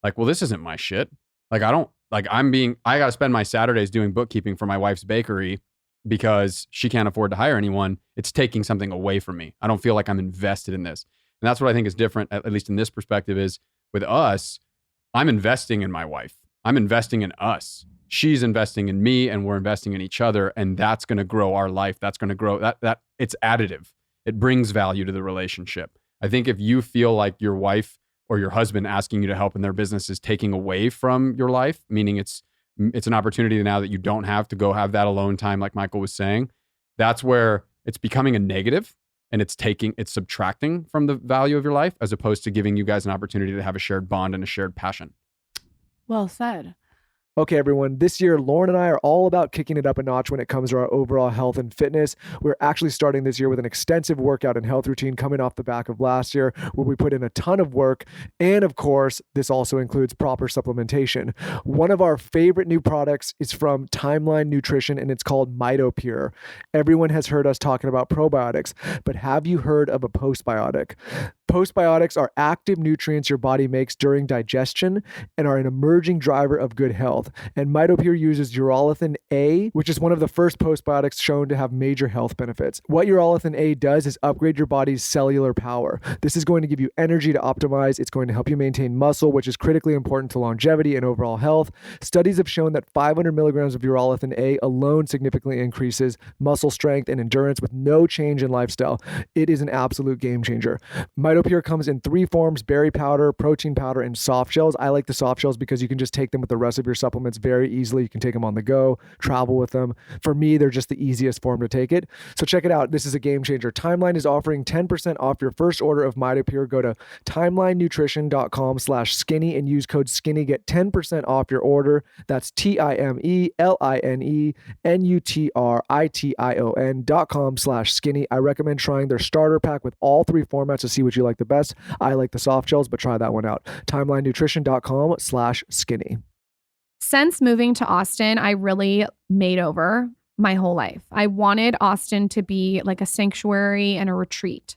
like, well, this isn't my shit. Like I got to spend my Saturdays doing bookkeeping for my wife's bakery because she can't afford to hire anyone. It's taking something away from me. I don't feel like I'm invested in this. And that's what I think is different, at least in this perspective, is with us, I'm investing in my wife. I'm investing in us. she's investing in me and we're investing in each other, and that's going to grow our life. That's going to grow that it's additive. It brings value to the relationship. I think if you feel like your wife or your husband asking you to help in their business is taking away from your life, meaning it's an opportunity now that you don't have to go have that alone time, like Michael was saying, that's where it's becoming a negative, and it's subtracting from the value of your life, as opposed to giving you guys an opportunity to have a shared bond and a shared passion. Well said. Okay, everyone, this year, Lauryn and I are all about kicking it up a notch when it comes to our overall health and fitness. We're actually starting this year with an extensive workout and health routine coming off the back of last year, where we put in a ton of work. And of course, this also includes proper supplementation. One of our favorite new products is from Timeline Nutrition, and it's called MitoPure. Everyone has heard us talking about probiotics, but have you heard of a postbiotic? Postbiotics are active nutrients your body makes during digestion and are an emerging driver of good health. And MitoPure uses urolithin A, which is one of the first postbiotics shown to have major health benefits. What urolithin A does is upgrade your body's cellular power. This is going to give you energy to optimize. It's going to help you maintain muscle, which is critically important to longevity and overall health. Studies have shown that 500 milligrams of urolithin A alone significantly increases muscle strength and endurance with no change in lifestyle. It is an absolute game changer. MitoPure comes in 3 forms: berry powder, protein powder, and soft gels. I like the soft gels because you can just take them with the rest of your supplements very easily. You can take them on the go, travel with them. For me, they're just the easiest form to take it. So check it out. This is a game changer. Timeline is offering 10% off your first order of MitoPure. Go to timelinenutrition.com/skinny and use code SKINNY. Get 10% off your order. That's TIMELINENUTRITION.com/skinny. I recommend trying their starter pack with all 3 formats to see what you like the best. I like the soft gels, but try that one out. timelinenutrition.com/skinny. Since moving to Austin, I really made over my whole life. I wanted Austin to be like a sanctuary and a retreat.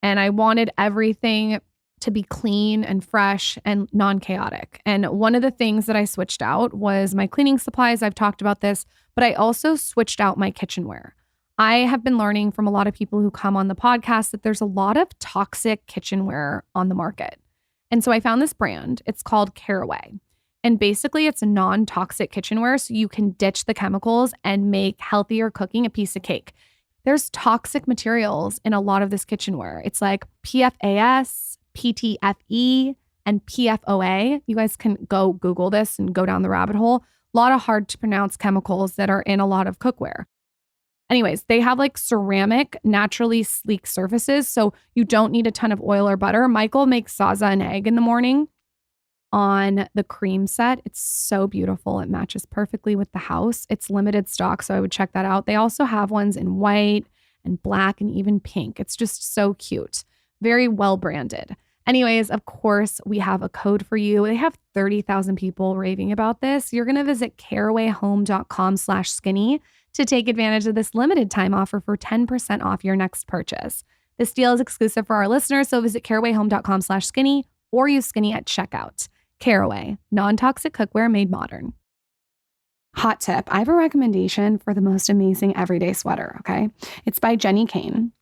And I wanted everything to be clean and fresh and non-chaotic. And one of the things that I switched out was my cleaning supplies. I've talked about this, but I also switched out my kitchenware. I have been learning from a lot of people who come on the podcast that there's a lot of toxic kitchenware on the market. And so I found this brand. It's called Caraway. And basically it's a non-toxic kitchenware, so you can ditch the chemicals and make healthier cooking a piece of cake. There's toxic materials in a lot of this kitchenware. It's like PFAS, PTFE, and PFOA. You guys can go Google this and go down the rabbit hole. A lot of hard to pronounce chemicals that are in a lot of cookware. Anyways, they have like ceramic, naturally sleek surfaces, so you don't need a ton of oil or butter. Michael makes salsa and egg in the morning on the cream set. It's so beautiful. It matches perfectly with the house. It's limited stock, so I would check that out. They also have ones in white and black and even pink. It's just so cute. Very well branded. Anyways, of course, we have a code for you. They have 30,000 people raving about this. You're going to visit carawayhome.com/skinny to take advantage of this limited time offer for 10% off your next purchase. This deal is exclusive for our listeners, so visit carawayhome.com/skinny or use skinny at checkout. Caraway, non-toxic cookware made modern. Hot tip. I have a recommendation for the most amazing everyday sweater, okay? It's by Jenny Kane.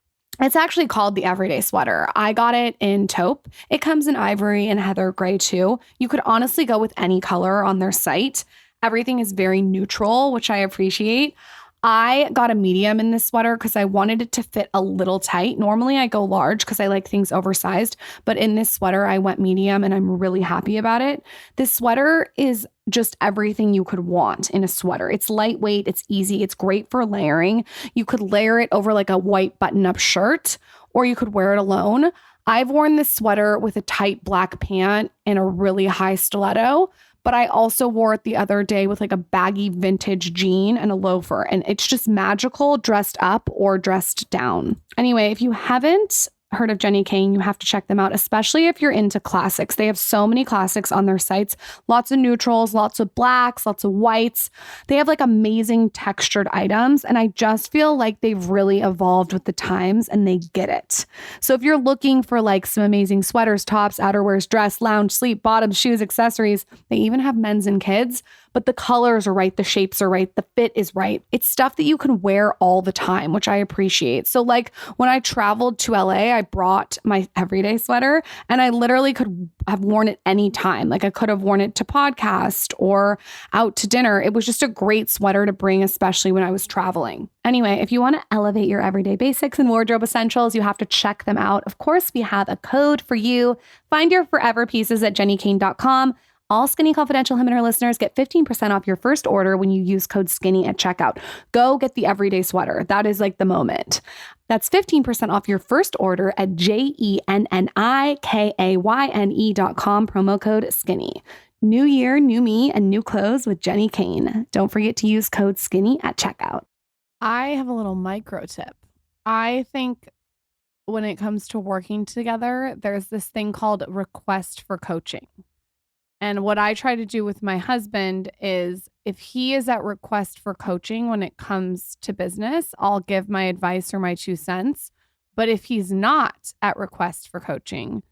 It's actually called the Everyday Sweater. I got it in taupe. It comes in ivory and heather gray too. You could honestly go with any color on their site. Everything is very neutral, which I appreciate. I got a medium in this sweater because I wanted it to fit a little tight. Normally I go large because I like things oversized, but in this sweater I went medium and I'm really happy about it. This sweater is just everything you could want in a sweater. It's lightweight, it's easy, it's great for layering. You could layer it over like a white button-up shirt, or you could wear it alone. I've worn this sweater with a tight black pant and a really high stiletto, but I also wore it the other day with like a baggy vintage jean and a loafer. And it's just magical dressed up or dressed down. Anyway, if you haven't heard of Jenny Kane, you have to check them out, especially if you're into classics. They have so many classics on their sites, lots of neutrals, lots of blacks, lots of whites. They have like amazing textured items. And I just feel like they've really evolved with the times and they get it. So if you're looking for like some amazing sweaters, tops, outerwears, dress, lounge, sleep, bottoms, shoes, accessories, they even have men's and kids. but the colors are right, the shapes are right, the fit is right. It's stuff that you can wear all the time, which I appreciate. So like when I traveled to LA, I brought my everyday sweater and I literally could have worn it any time. Like I could have worn it to podcast or out to dinner. It was just a great sweater to bring, especially when I was traveling. Anyway, if you want to elevate your everyday basics and wardrobe essentials, you have to check them out. Of course, we have a code for you. Find your forever pieces at jennykane.com. All Skinny Confidential Him and Her listeners get 15% off your first order when you use code SKINNY at checkout. Go get the everyday sweater. That is like the moment. That's 15% off your first order at JENNIKAYNE.com, promo code SKINNY. New year, new me, and new clothes with Jenny Kane. Don't forget to use code SKINNY at checkout. I have a little micro tip. I think when it comes to working together, there's this thing called request for coaching. And what I try to do with my husband is if he is at request for coaching when it comes to business, I'll give my advice or my 2 cents. But if he's not at request for coaching,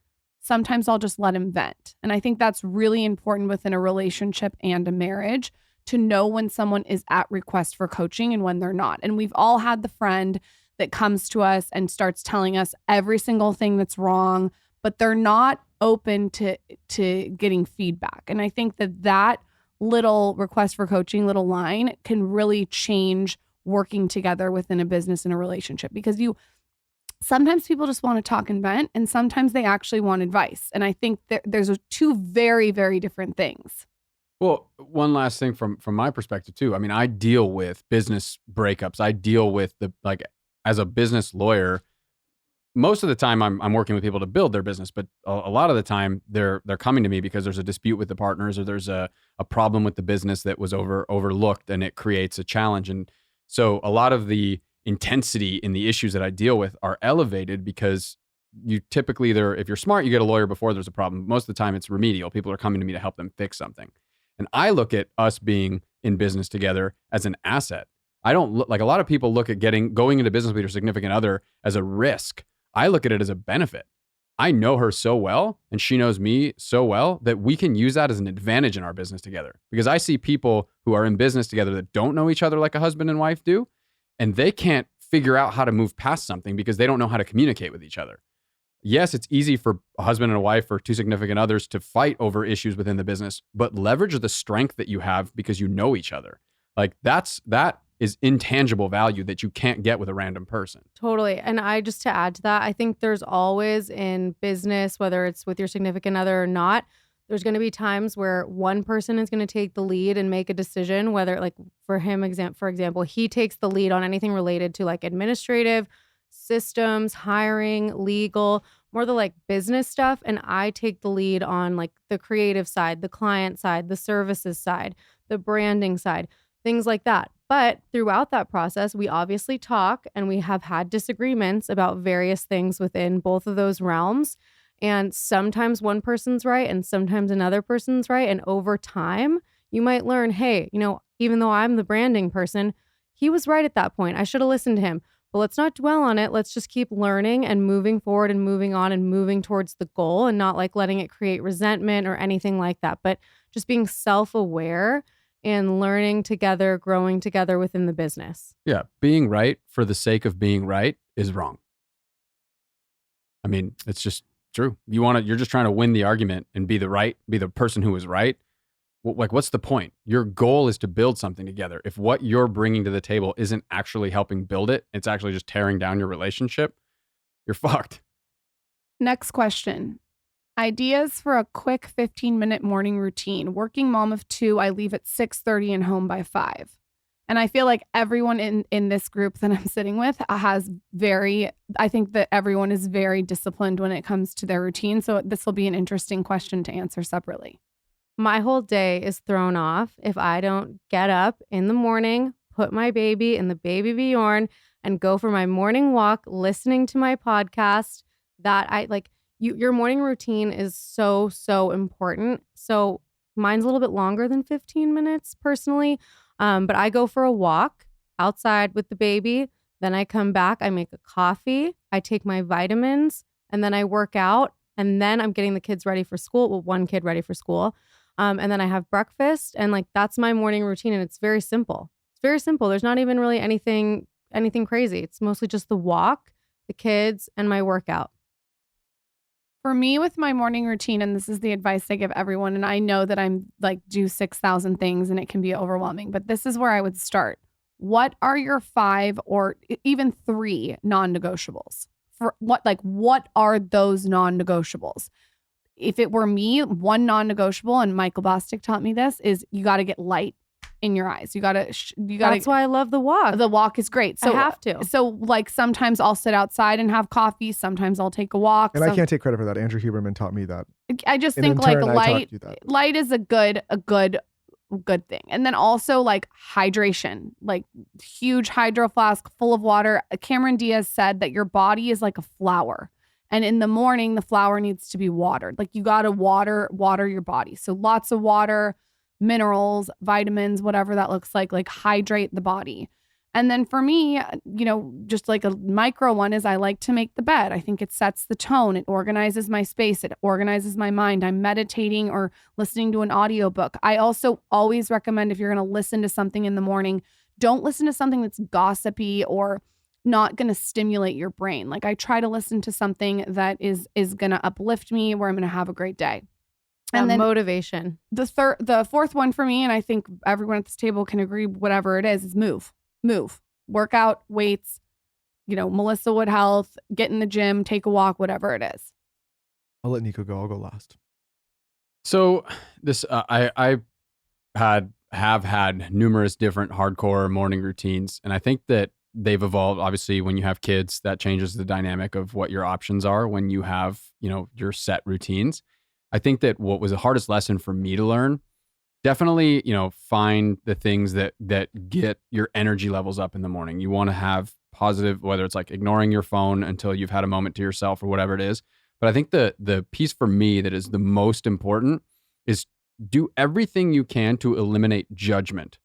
sometimes I'll just let him vent. And I think that's really important within a relationship and a marriage to know when someone is at request for coaching and when they're not. And we've all had the friend that comes to us and starts telling us every single thing that's wrong, but they're not open to getting feedback. And I think that little request for coaching, little line can really change working together within a business and a relationship, because sometimes people just want to talk and vent, and sometimes they actually want advice. And I think there's 2 very, very different things. Well, one last thing from my perspective too. I mean, I deal with business breakups. I deal with as a business lawyer, most of the time I'm working with people to build their business, but a lot of the time they're coming to me because there's a dispute with the partners or there's a problem with the business that was overlooked and it creates a challenge. And so a lot of the intensity in the issues that I deal with are elevated because you typically if you're smart, you get a lawyer before there's a problem. Most of the time it's remedial. People are coming to me to help them fix something. And I look at us being in business together as an asset. I don't look like a lot of people look at going into business with your significant other as a risk. I look at it as a benefit. I know her so well and she knows me so well that we can use that as an advantage in our business together. Because I see people who are in business together that don't know each other like a husband and wife do, and they can't figure out how to move past something because they don't know how to communicate with each other. Yes, it's easy for a husband and a wife or 2 significant others to fight over issues within the business, but leverage the strength that you have because you know each other. Like that is intangible value that you can't get with a random person. Totally. And just to add to that, I think there's always in business, whether it's with your significant other or not, there's going to be times where one person is going to take the lead and make a decision, whether like for him, for example, he takes the lead on anything related to like administrative, systems, hiring, legal, more the like business stuff. And I take the lead on like the creative side, the client side, the services side, the branding side, things like that. But throughout that process, we obviously talk and we have had disagreements about various things within both of those realms. And sometimes one person's right and sometimes another person's right. And over time, you might learn, hey, even though I'm the branding person, he was right at that point. I should have listened to him. But let's not dwell on it. Let's just keep learning and moving forward and moving on and moving towards the goal and not like letting it create resentment or anything like that. But just being self-aware and learning together, growing together within the business. Yeah. Being right for the sake of being right is wrong. I mean, it's just true. You're just trying to win the argument and be the person who is right. Like, what's the point? Your goal is to build something together. If what you're bringing to the table isn't actually helping build it, it's actually just tearing down your relationship, you're fucked. Next question. Ideas for a quick 15-minute morning routine. Working mom of 2, I leave at 6:30 and home by 5. And I feel like everyone in this group that I'm sitting with I think that everyone is very disciplined when it comes to their routine. So this will be an interesting question to answer separately. My whole day is thrown off if I don't get up in the morning, put my baby in the baby Bjorn, and go for my morning walk, listening to my podcast. Your morning routine is so, so important. So mine's a little bit longer than 15 minutes personally. But I go for a walk outside with the baby. Then I come back, I make a coffee, I take my vitamins, and then I work out. And then I'm getting the kids ready for school. Well, one kid ready for school. And then I have breakfast, and like that's my morning routine, and it's very simple. It's very simple. There's not even really anything crazy. It's mostly just the walk, the kids, and my workout. For me, with my morning routine, and this is the advice I give everyone, and I know that I'm like do 6,000 things and it can be overwhelming, but this is where I would start. What are your 5 or even 3 non-negotiables? For what are those non-negotiables? If it were me, one non-negotiable, and Michael Bosstick taught me this, is you got to get light in your eyes. You got to. That's why I love the walk. The walk is great. So I have to. So like sometimes I'll sit outside and have coffee. Sometimes I'll take a walk. And I can't take credit for that. Andrew Huberman taught me that. I just And think in like turn, light is a good thing. And then also like hydration, like huge hydro flask full of water. Cameron Diaz said that your body is like a flower. And in the morning, the flower needs to be watered. Like you got to water your body. So lots of water, minerals, vitamins, whatever that looks like hydrate the body. And then for me, just like a micro one is I like to make the bed. I think it sets the tone. It organizes my space. It organizes my mind. I'm meditating or listening to an audiobook. I also always recommend if you're going to listen to something in the morning, don't listen to something that's gossipy or not going to stimulate your brain. Like I try to listen to something that is going to uplift me, where I'm going to have a great day. And then motivation. The fourth one for me, and I think everyone at this table can agree, whatever it is move, workout, weights, Melissa Wood Health, get in the gym, take a walk, whatever it is. I'll let Nico go. I'll go last. So this, I have had numerous different hardcore morning routines, and I think that they've evolved. Obviously, when you have kids, that changes the dynamic of what your options are when you have, your set routines. I think that what was the hardest lesson for me to learn, definitely, find the things that get your energy levels up in the morning. You want to have positive, whether it's like ignoring your phone until you've had a moment to yourself or whatever it is. But I think the piece for me that is the most important is do everything you can to eliminate judgment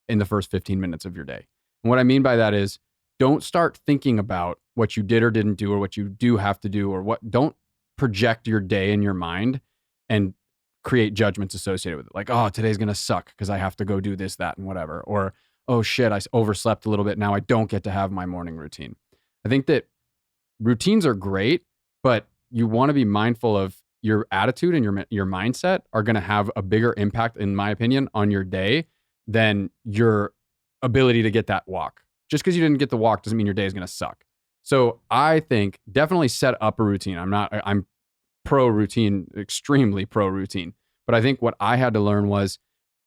in the first 15 minutes of your day. And what I mean by that is don't start thinking about what you did or didn't do or what you do have to do or don't project your day in your mind and create judgments associated with it. Like, oh, today's going to suck because I have to go do this, that, and whatever. Or, oh shit, I overslept a little bit. Now I don't get to have my morning routine. I think that routines are great, but you want to be mindful of your attitude and your mindset are going to have a bigger impact, in my opinion, on your day than your ability to get that walk. Just because you didn't get the walk doesn't mean your day is going to suck. So I think definitely set up a routine. I'm pro routine, extremely pro routine. But I think what I had to learn was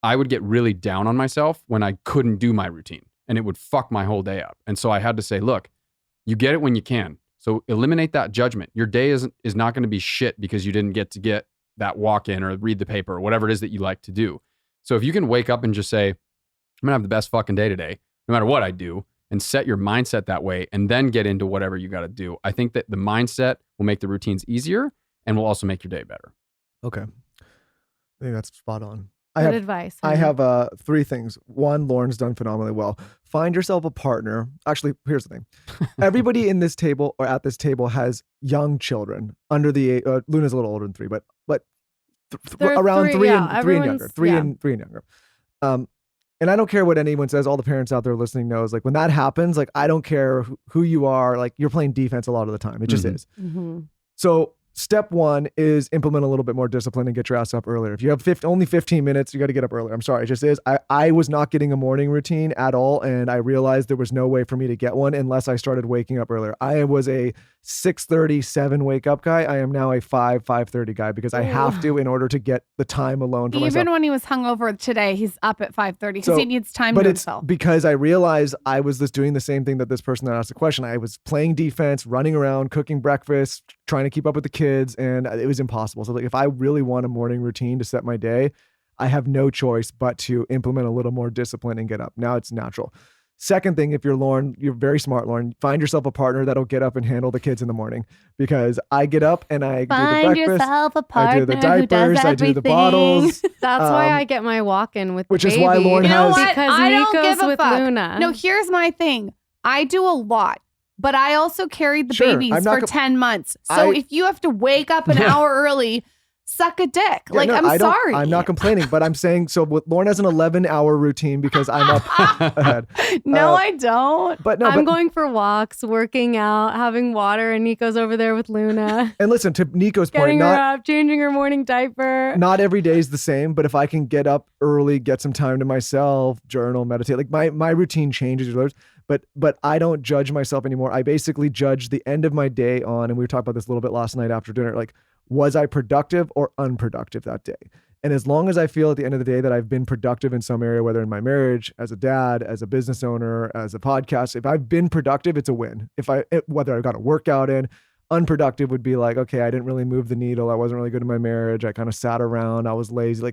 I would get really down on myself when I couldn't do my routine and it would fuck my whole day up. And so I had to say, look, you get it when you can. So eliminate that judgment. Your day is not going to be shit because you didn't get to get that walk in or read the paper or whatever it is that you like to do. So if you can wake up and just say, I'm going to have the best fucking day today, no matter what I do, and set your mindset that way and then get into whatever you got to do. I think that the mindset will make the routines easier and will also make your day better. Okay. I think that's spot on. Good advice. I have 3 things. One, Lauren's done phenomenally well. Find yourself a partner. Actually, here's the thing. Everybody in this table or at this table has young children under the age. Luna's a little older than 3, but around 3 and younger. 3 and younger. And I don't care what anyone says. All the parents out there listening knows, like when that happens, like I don't care who you are. Like you're playing defense a lot of the time. It just is. Mm-hmm. So step 1 is implement a little bit more discipline and get your ass up earlier. If you have only 15 minutes, you got to get up earlier. I'm sorry. It just is. I was not getting a morning routine at all. And I realized there was no way for me to get one unless I started waking up earlier. I was a 6:30, 7 wake up guy. I am now a 5:30 guy because I have to in order to get the time alone for myself. Even when he was hungover today, he's up at 5:30 because he needs time to himself. But it's because I realized I was just doing the same thing that this person that asked the question. I was playing defense, running around, cooking breakfast, trying to keep up with the kids, and it was impossible. So like if I really want a morning routine to set my day, I have no choice but to implement a little more discipline and get up. Now it's natural. Second thing, if you're Lauren, you're very smart, Lauren, find yourself a partner that'll get up and handle the kids in the morning, because I get up and I do the breakfast. Find yourself a partner I do the diapers, I do the bottles. That's why I get my walk in with which the baby. is why Lauren has. Because I don't Nico's give a with fuck. Luna. No, here's my thing. I do a lot, but I also carried the Sure, babies I'm not for 10 months. So if you have to wake up an hour early, suck a dick. Yeah, no, I'm sorry. I'm not complaining, but I'm saying, so Lauren has an 11-hour routine because I'm up ahead. No, I don't. But no, I'm but, going for walks, working out, having water, and Nico's over there with Luna. and listen, to Nico's point, Getting her up, changing her morning diaper. not every day is the same, but if I can get up early, get some time to myself, journal, meditate, like my routine changes. But I don't judge myself anymore. I basically judge the end of my day on, and we were talking about this a little bit last night after dinner, like, was I productive or unproductive that day? And as long as I feel at the end of the day that I've been productive in some area, whether in my marriage, as a dad, as a business owner, as a podcast, if I've been productive, it's a win. Whether I've got a workout in, unproductive would be like, okay, I didn't really move the needle. I wasn't really good in my marriage. I kind of sat around. I was lazy.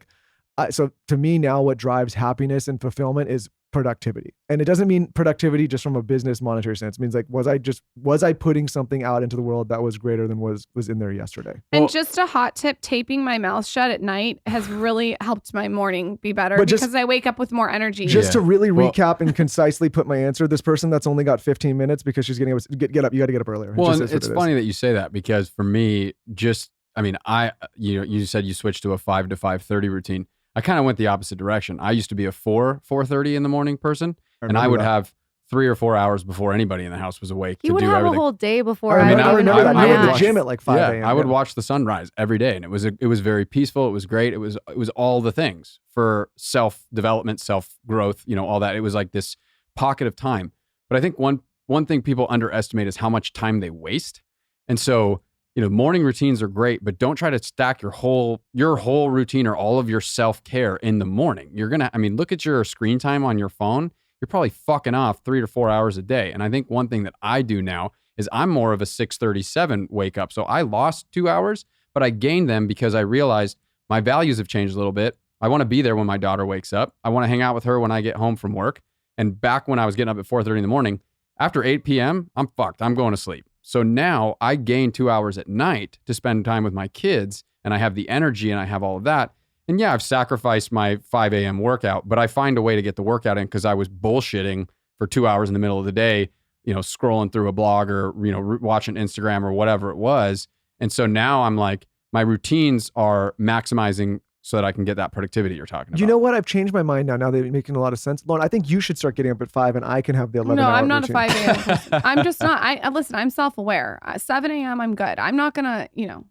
So to me now, what drives happiness and fulfillment is productivity. And it doesn't mean productivity just from a business monetary sense. It means like, was I putting something out into the world that was greater than was in there yesterday? And just a hot tip, taping my mouth shut at night has really helped my morning be better But because I wake up with more energy. Just to really recap and concisely put my answer, this person that's only got 15 minutes because she's getting up, get up, you got to get up earlier. Well, and it's funny that you say that because for me, you said you switched to a 5 to 5:30 routine. I kind of went the opposite direction. I used to be a 4:30 in the morning person, and I would have 3 or 4 hours before anybody in the house was awake You to would do have everything. a whole day before. I remember that. I went to the watch- gym at like 5 a.m. I would watch the sunrise every day, and it was very peaceful. It was great. It was all the things for self-development, self-growth, all that. It was like this pocket of time. But I think one thing people underestimate is how much time they waste. And so, morning routines are great, but don't try to stack your whole routine or all of your self-care in the morning. Look at your screen time on your phone. You're probably fucking off 3 to 4 hours a day. And I think one thing that I do now is I'm more of a 6:37 wake up. So I lost 2 hours, but I gained them because I realized my values have changed a little bit. I want to be there when my daughter wakes up. I want to hang out with her when I get home from work. And back when I was getting up at 4:30 in the morning, after 8 p.m., I'm fucked. I'm going to sleep. So now I gain 2 hours at night to spend time with my kids, and I have the energy and I have all of that. And yeah, I've sacrificed my 5 a.m. workout, but I find a way to get the workout in because I was bullshitting for 2 hours in the middle of the day, scrolling through a blog or, watching Instagram or whatever it was. And so now I'm like, my routines are maximizing so that I can get that productivity you're talking about. You know what? I've changed my mind now. Now they're making a lot of sense. Lauren, I think you should start getting up at 5 and I can have the 11 No, hour I'm not routine. a 5 a.m. person. I'm just not. Listen, I'm self-aware. 7 a.m. I'm good. I'm not gonna,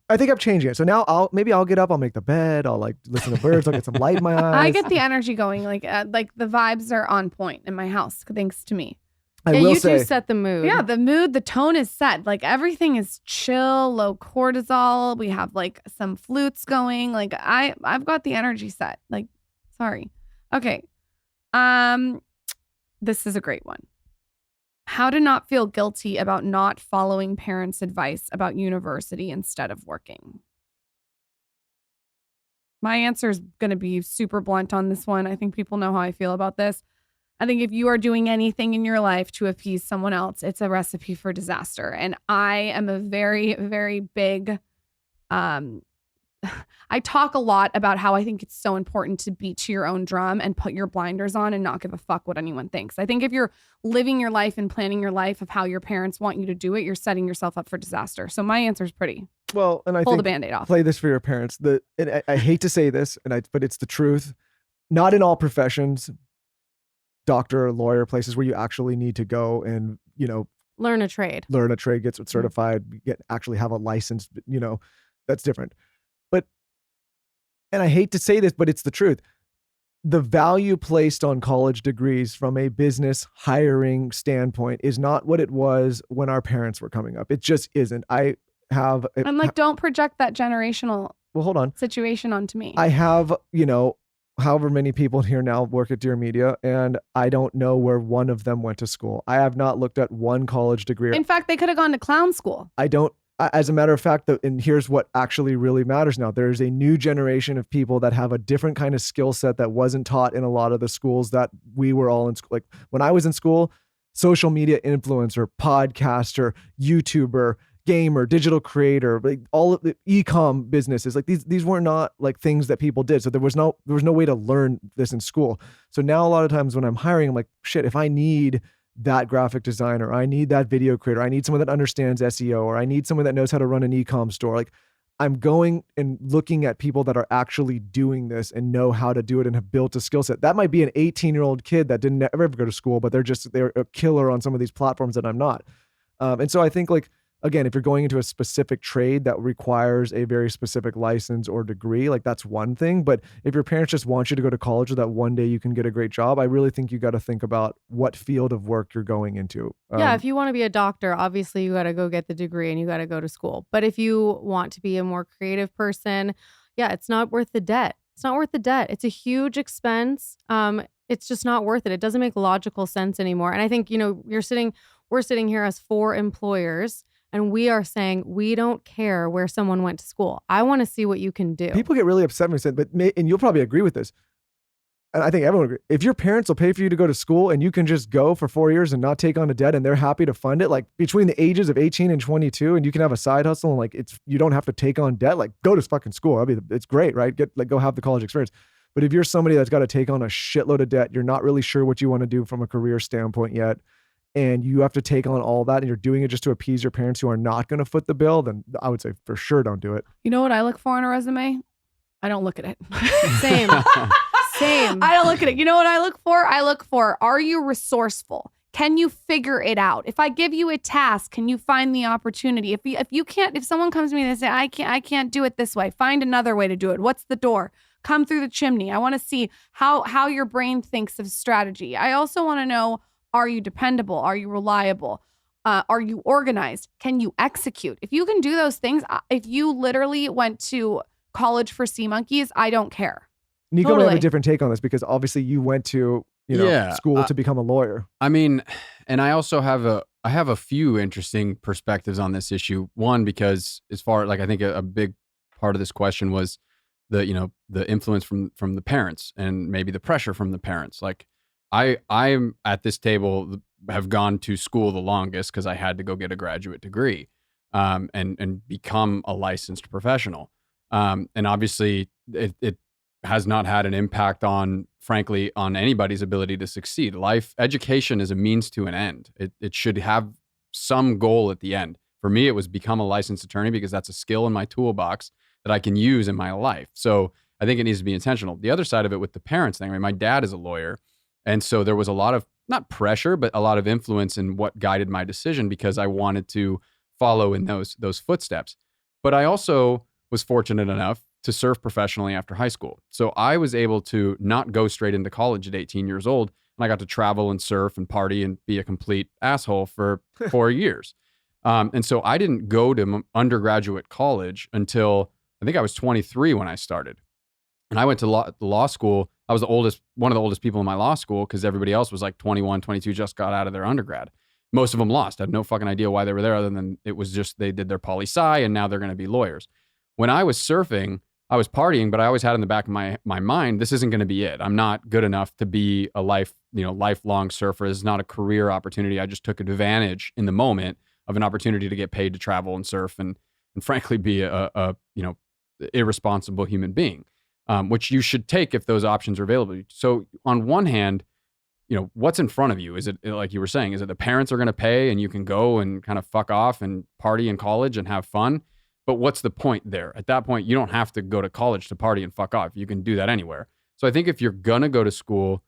I think I'm changing it. So now I'll get up, I'll make the bed, I'll like listen to birds, I'll get some light in my eyes. I get the energy going. Like the vibes are on point in my house thanks to me. I Yeah, will you say, two set the mood. Yeah, the mood, the tone is set. Like everything is chill, low cortisol. We have like some flutes going. Like I've got the energy set. Like, sorry. Okay. This is a great one. How to not feel guilty about not following parents' advice about university instead of working. My answer is going to be super blunt on this one. I think people know how I feel about this. I think if you are doing anything in your life to appease someone else, it's a recipe for disaster. And I am a very, very big, I talk a lot about how I think it's so important to beat to your own drum and put your blinders on and not give a fuck what anyone thinks. I think if you're living your life and planning your life of how your parents want you to do it, you're setting yourself up for disaster. So my answer is pretty. well, and I Pull think the Band-Aid off. play this for your parents. I hate to say this, but it's the truth. Not in all professions, doctor, lawyer, places where you actually need to go and, Learn a trade. learn a trade, get certified, actually have a license, that's different. And I hate to say this, but it's the truth. The value placed on college degrees from a business hiring standpoint is not what it was when our parents were coming up. It just isn't. I have, And like, don't project that generational well, hold on. situation onto me. I have, however many people here now work at Dear Media, and I don't know where one of them went to school. I have not looked at one college degree. In fact, they could have gone to clown school. As a matter of fact, and here's what actually really matters now. There's a new generation of people that have a different kind of skill set that wasn't taught in a lot of the schools that we were all in school. Like when I was in school, social media influencer, podcaster, YouTuber, gamer, digital creator, like all of the e-com businesses, like these were not like things that people did. So there was no way to learn this in school. So now a lot of times when I'm hiring, I'm like, shit, if I need that graphic designer, I need that video creator, I need someone that understands SEO, or I need someone that knows how to run an e-com store. Like I'm going and looking at people that are actually doing this and know how to do it and have built a skill set. That might be an 18-year-old kid that didn't ever go to school, but they're a killer on some of these platforms that I'm not. And so I think, like, again, if you're going into a specific trade that requires a very specific license or degree, like, that's one thing. But if your parents just want you to go to college so that one day you can get a great job, I really think you got to think about what field of work you're going into. Yeah, if you want to be a doctor, obviously you got to go get the degree and you got to go to school. But if you want to be a more creative person, yeah, it's not worth the debt. It's not worth the debt. It's a huge expense. It's just not worth it. It doesn't make logical sense anymore. And I think, we're sitting here as 4 employers, and we are saying we don't care where someone went to school. I want to see what you can do. People get really upset when we say, and you'll probably agree with this. And I think everyone agrees. If your parents will pay for you to go to school and you can just go for 4 years and not take on a debt and they're happy to fund it, like between the ages of 18 and 22, and you can have a side hustle and like you don't have to take on debt, like go to fucking school. It's great, right? Go have the college experience. But if you're somebody that's got to take on a shitload of debt, you're not really sure what you want to do from a career standpoint yet, and you have to take on all that and you're doing it just to appease your parents who are not going to foot the bill, then I would say for sure don't do it. You know what I look for in a resume? I don't look at it. Same. Same. I don't look at it. You know what I look for? I look for, are you resourceful? Can you figure it out? If I give you a task, can you find the opportunity? If someone comes to me and they say, I can't do it this way, find another way to do it. What's the door? Come through the chimney. I want to see how your brain thinks of strategy. I also want to know, are you dependable? Are you reliable? Are you organized? Can you execute? If you can do those things, if you literally went to college for sea monkeys, I don't care. Nico Totally. might have a different take on this because obviously you went to school to become a lawyer. I mean, and I also have a few interesting perspectives on this issue. One, because as far like I think a big part of this question was the influence from the parents and maybe the pressure from the parents. Like I'm at this table have gone to school the longest because I had to go get a graduate degree and become a licensed professional. And obviously it has not had an impact on, frankly, on anybody's ability to succeed. Education is a means to an end. It should have some goal at the end. For me, it was become a licensed attorney because that's a skill in my toolbox that I can use in my life. So I think it needs to be intentional. The other side of it with the parents thing, I mean, my dad is a lawyer. And so there was a lot of, not pressure, but a lot of influence in what guided my decision because I wanted to follow in those footsteps. But I also was fortunate enough to surf professionally after high school. So I was able to not go straight into college at 18 years old. And I got to travel and surf and party and be a complete asshole for 4 years. And so I didn't go to undergraduate college until I think I was 23 when I started. And I went to law school. I was one of the oldest people in my law school because everybody else was like 21, 22, just got out of their undergrad. Most of them lost. I had no fucking idea why they were there other than it was just they did their poli-sci and now they're going to be lawyers. When I was surfing, I was partying, but I always had in the back of my mind, this isn't going to be it. I'm not good enough to be a lifelong surfer. This is not a career opportunity. I just took advantage in the moment of an opportunity to get paid to travel and surf and frankly be a irresponsible human being, which you should take if those options are available. So on one hand, what's in front of you? Is it, like you were saying, is it the parents are going to pay and you can go and kind of fuck off and party in college and have fun? But what's the point there? At that point, you don't have to go to college to party and fuck off. You can do that anywhere. So I think if you're going to go to school,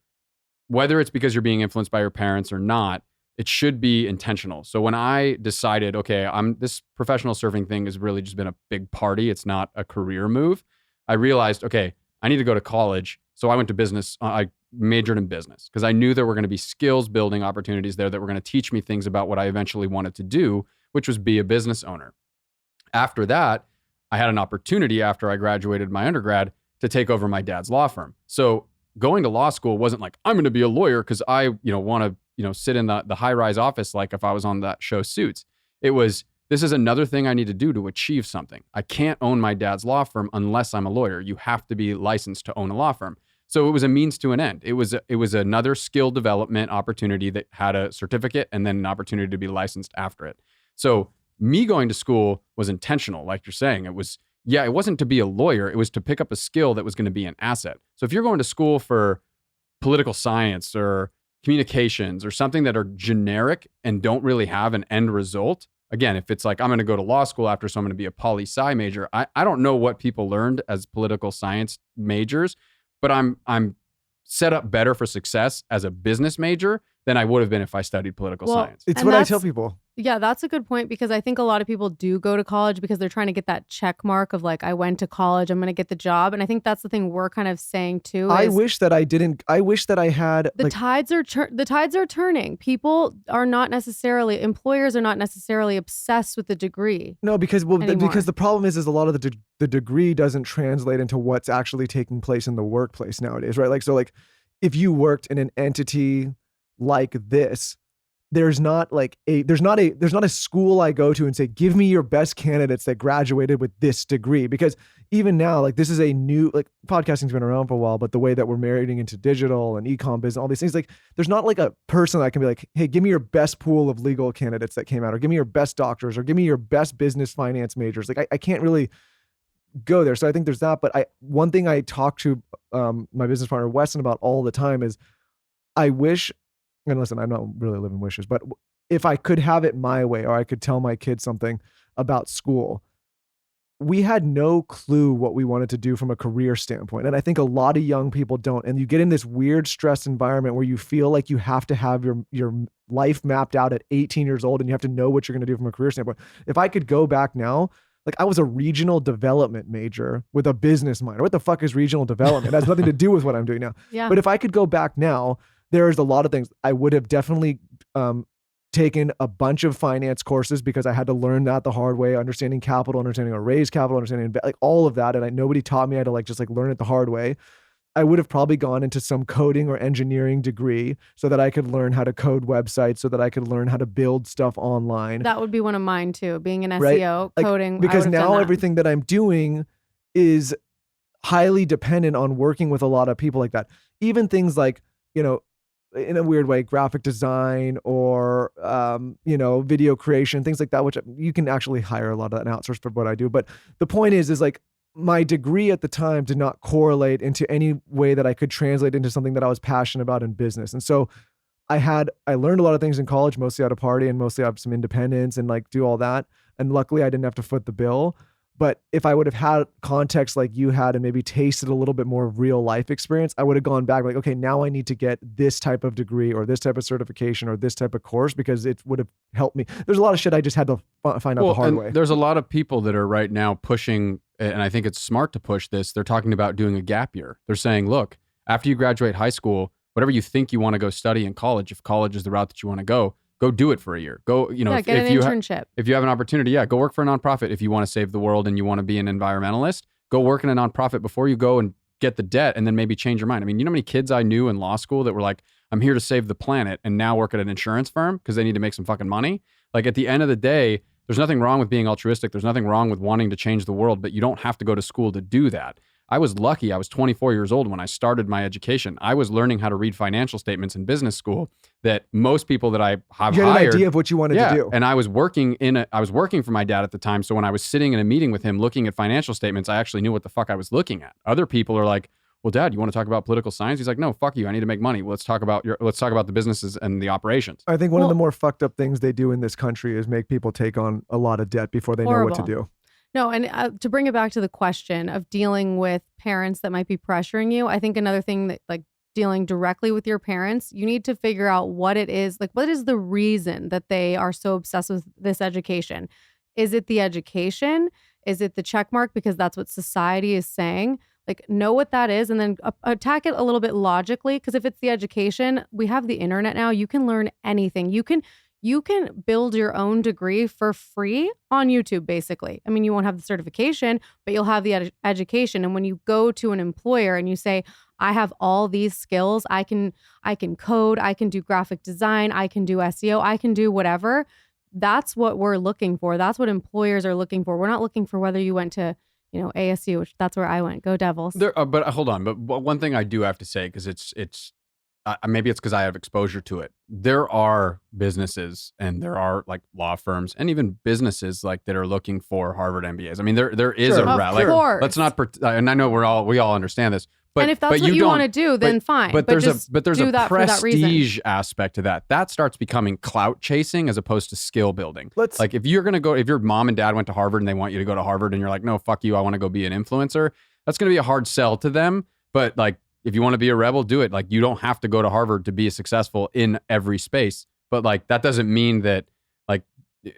whether it's because you're being influenced by your parents or not, it should be intentional. So when I decided, okay, this professional surfing thing has really just been a big party. It's not a career move. I realized, okay, I need to go to college. So I went to business. I majored in business because I knew there were going to be skills building opportunities there that were going to teach me things about what I eventually wanted to do, which was be a business owner. After that, I had an opportunity after I graduated my undergrad to take over my dad's law firm. So going to law school wasn't like, I'm going to be a lawyer because I, want to, sit in the high-rise office like if I was on that show Suits. It was, this is another thing I need to do to achieve something. I can't own my dad's law firm unless I'm a lawyer. You have to be licensed to own a law firm. So it was a means to an end. It was another skill development opportunity that had a certificate and then an opportunity to be licensed after it. So me going to school was intentional, like you're saying. It wasn't to be a lawyer. It was to pick up a skill that was going to be an asset. So if you're going to school for political science or communications or something that are generic and don't really have an end result, again, if it's like, I'm going to go to law school after, so I'm going to be a poli-sci major. I don't know what people learned as political science majors, but I'm set up better for success as a business major than I would have been if I studied political science. It's And what I that's- tell people. Yeah, that's a good point, because I think a lot of people do go to college because they're trying to get that check mark of like, I went to college, I'm going to get the job. And I think that's the thing we're kind of saying too. I is wish that I didn't. I wish that I had. the like, tides are turning. People are not necessarily, employers are not necessarily obsessed with the degree. no, because anymore. because the problem is a lot of the degree doesn't translate into what's actually taking place in the workplace nowadays, right? Like, so like, if you worked in an entity like this, there's not a school I go to and say, give me your best candidates that graduated with this degree. Because even now, like, this is a new, like, podcasting's been around for a while, but the way that we're marrying into digital and e-com business, all these things, like, there's not like a person that can be like, hey, give me your best pool of legal candidates that came out, or give me your best doctors, or give me your best business finance majors. Like, I can't really go there. So I think there's that. But one thing I talk to my business partner Weston about all the time is, I wish, and listen, I'm not really living wishes, but if I could have it my way, or I could tell my kids something about school, we had no clue what we wanted to do from a career standpoint. And I think a lot of young people don't. And you get in this weird stressed environment where you feel like you have to have your life mapped out at 18 years old, and you have to know what you're going to do from a career standpoint. If I could go back now, like, I was a regional development major with a business minor. What the fuck is regional development? It has nothing to do with what I'm doing now. Yeah. But if I could go back now, there's a lot of things I would have definitely taken a bunch of finance courses, because I had to learn that the hard way, understanding capital, understanding how to raise capital, understanding like all of that. And nobody taught me. I had to just learn it the hard way. I would have probably gone into some coding or engineering degree so that I could learn how to code websites, so that I could learn how to build stuff online. That would be one of mine too, being an Right? SEO, Like, coding. because I would have done now that. everything that I'm doing is highly dependent on working with a lot of people like that. Even things like, in a weird way, graphic design or, video creation, things like that, which you can actually hire a lot of that and outsource for what I do. But the point is like, my degree at the time did not correlate into any way that I could translate into something that I was passionate about in business. And so I learned a lot of things in college, mostly how to party and mostly have some independence and like do all that. And luckily I didn't have to foot the bill. But if I would have had context like you had and maybe tasted a little bit more of real life experience, I would have gone back like, okay, now I need to get this type of degree or this type of certification or this type of course, because it would have helped me. There's a lot of shit I just had to find out the hard way. There's a lot of people that are right now pushing, and I think it's smart to push this. They're talking about doing a gap year. They're saying, look, after you graduate high school, whatever you think you want to go study in college, if college is the route that you want to go do it for a year. Go, get an internship. If you have an opportunity, go work for a nonprofit. If you want to save the world and you want to be an environmentalist, go work in a nonprofit before you go and get the debt and then maybe change your mind. I mean, you know how many kids I knew in law school that were like, I'm here to save the planet, and now work at an insurance firm because they need to make some fucking money. Like, at the end of the day, there's nothing wrong with being altruistic. There's nothing wrong with wanting to change the world, but you don't have to go to school to do that. I was lucky. I was 24 years old when I started my education. I was learning how to read financial statements in business school that most people that I have you had hired, an idea of what you wanted to do. And I was working for my dad at the time. So when I was sitting in a meeting with him looking at financial statements, I actually knew what the fuck I was looking at. Other people are like, well, Dad, you want to talk about political science? He's like, no, fuck you. I need to make money. Let's talk about the businesses and the operations. I think one of the more fucked up things they do in this country is make people take on a lot of debt before they know what to do. No, and to bring it back to the question of dealing with parents that might be pressuring you, I think another thing that, like, dealing directly with your parents, you need to figure out what it is, like, what is the reason that they are so obsessed with this education? Is it the education? Is it the check mark because that's what society is saying? Like, know what that is and then attack it a little bit logically, because if it's the education, we have the internet now. You can learn anything. You can build your own degree for free on YouTube, basically. I mean, you won't have the certification, but you'll have the education. And when you go to an employer and you say, I have all these skills, I can code, I can do graphic design, I can do SEO, I can do whatever. That's what we're looking for. That's what employers are looking for. We're not looking for whether you went to, ASU, which that's where I went. Go Devils. But hold on. But one thing I do have to say, because it's maybe it's because I have exposure to it. There are businesses and there are like law firms and even businesses like that are looking for Harvard MBAs. I mean, there is Sure. a route. Like, let's not. And I know we all understand this, And if that's what you want to do, then fine. But there's just a do that for that reason. prestige aspect to that. That starts becoming clout chasing as opposed to skill building. Like if you're gonna go, if your mom and dad went to Harvard and they want you to go to Harvard, and you're like, no, fuck you, I want to go be an influencer. That's gonna be a hard sell to them. But like, if you want to be a rebel, do it. Like, you don't have to go to Harvard to be successful in every space. But like, that doesn't mean that, like,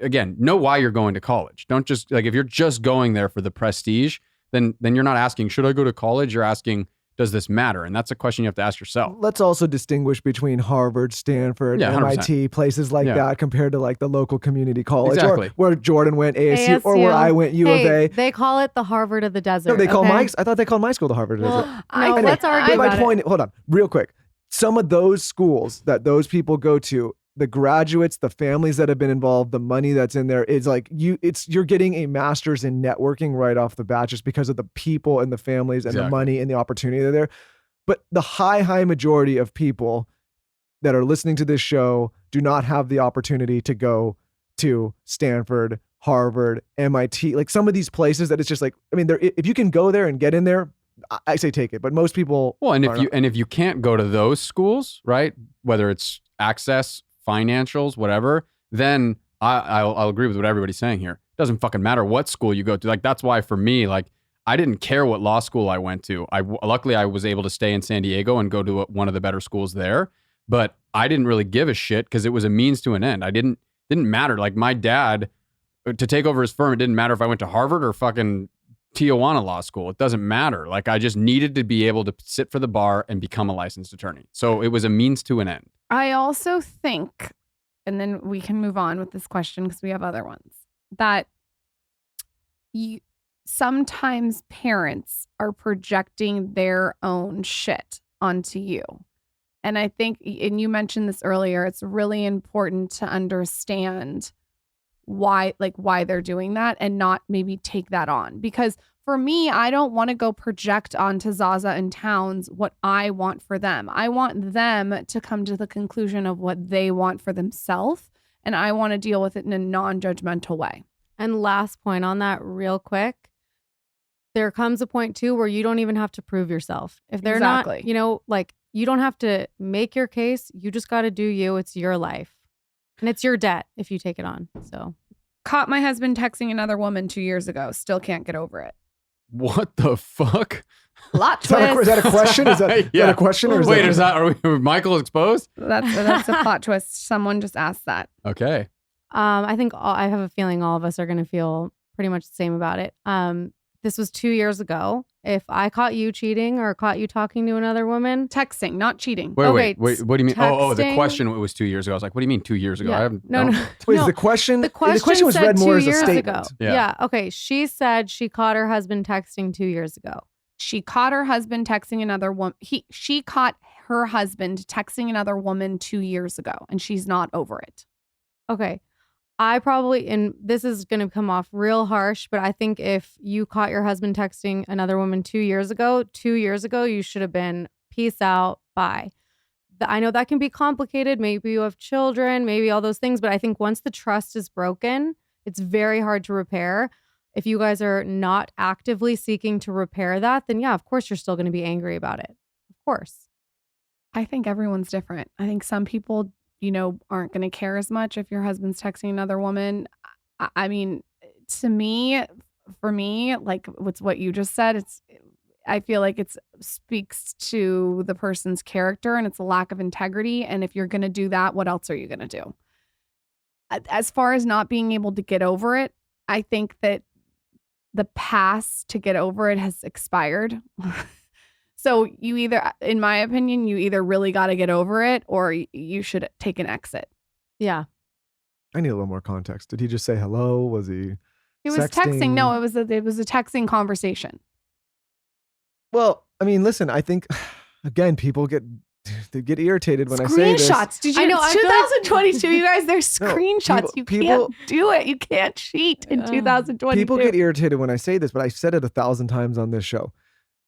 again, know why you're going to college. Don't just like, if you're just going there for the prestige, then you're not asking, should I go to college? You're asking, does this matter? And that's a question you have to ask yourself. Let's also distinguish between Harvard, Stanford, Yeah, 100%. MIT, places like that compared to like the local community college. Exactly. Or where Jordan went, ASU, or where I went, U of A. They call it the Harvard of the desert. No, they call I thought they called my school the Harvard of the desert. No, let's argue But about my point, hold on, real quick. Some of those schools that those people go to, the graduates, the families that have been involved, the money that's in there is like you're getting a master's in networking right off the bat just because of the people and the families and the money and the opportunity that are there. But the high majority of people that are listening to this show do not have the opportunity to go to Stanford, Harvard, MIT, like some of these places that it's just like, I mean, if you can go there and get in there, I say take it. But most people, well, and if you can't go to those schools, right? Whether it's access, financials, whatever, then I'll agree with what everybody's saying here. It doesn't fucking matter what school you go to. Like, that's why for me, like, I didn't care what law school I went to. Luckily I was able to stay in San Diego and go to one of the better schools there. But I didn't really give a shit because it was a means to an end. I didn't matter. Like, my dad, to take over his firm, it didn't matter if I went to Harvard or fucking Tijuana Law School. It doesn't matter. Like, I just needed to be able to sit for the bar and become a licensed attorney. So it was a means to an end. I also think, and then we can move on with this question because we have other ones, that sometimes parents are projecting their own shit onto you. And I think, and you mentioned this earlier, it's really important to understand why they're doing that and not maybe take that on. Because for me, I don't want to go project onto Zaza and Towns what I want for them. I want them to come to the conclusion of what they want for themselves. And I want to deal with it in a non-judgmental way. And last point on that real quick. There comes a point too where you don't even have to prove yourself. If they're not, like, you don't have to make your case. You just got to do you. It's your life. And it's your debt if you take it on. So, caught my husband texting another woman 2 years ago. Still can't get over it. What the fuck? Plot twist. Is that a question? Is that a question? Or are Michael exposed? That's a plot twist. Someone just asked that. Okay. I think I have a feeling all of us are going to feel pretty much the same about it. This was 2 years ago. If I caught you cheating or caught you talking to another woman, texting, not cheating. Wait. What do you mean? Texting. Oh, the question was 2 years ago. I was like, what do you mean 2 years ago? Yeah. I haven't. No. Wait, No. the question was said read more 2 as a years statement. ago. Yeah. Yeah. Okay. She said she caught her husband texting 2 years ago. She caught her husband texting another woman. She caught her husband texting another woman 2 years ago, and she's not over it. Okay. I probably, and this is going to come off real harsh, but I think if you caught your husband texting another woman 2 years ago, you should have been peace out, bye. I know that can be complicated. Maybe you have children, maybe all those things, but I think once the trust is broken, it's very hard to repair. If you guys are not actively seeking to repair that, then yeah, of course you're still going to be angry about it. Of course. I think everyone's different. I think some people, aren't going to care as much if your husband's texting another woman. I mean, for me, like what's what you just said, I feel like it speaks to the person's character and it's a lack of integrity. And if you're going to do that, what else are you going to do? As far as not being able to get over it, I think that the pass to get over it has expired. So you either, in my opinion, you either really got to get over it or you should take an exit. Yeah. I need a little more context. Did he just say hello? Was he? It was texting. No, it was a texting conversation. Well, I mean, listen, I think, again, people get irritated when I say this. Screenshots. Did you know? 2022, you guys, there's screenshots. You can't do it. You can't cheat in 2022. People get irritated when I say this, but I've said it 1,000 times on this show.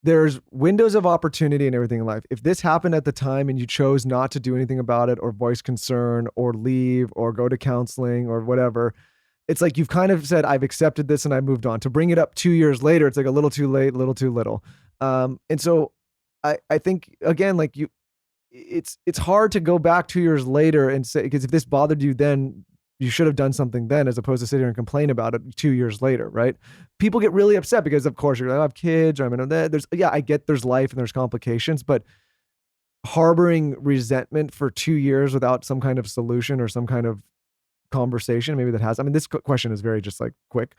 There's windows of opportunity and everything in life. If this happened at the time and you chose not to do anything about it or voice concern or leave or go to counseling or whatever, it's like you've kind of said, I've accepted this and I moved on. To bring it up 2 years later, it's like a little too late, a little too little. And so I think again, like it's hard to go back 2 years later and say, because if this bothered you then, you should have done something then, as opposed to sit here and complain about it 2 years later, right? People get really upset because, of course, you're like, I have kids, or I get there's life and there's complications, but harboring resentment for 2 years without some kind of solution or some kind of conversation, maybe that has, I mean, this question is very just like quick.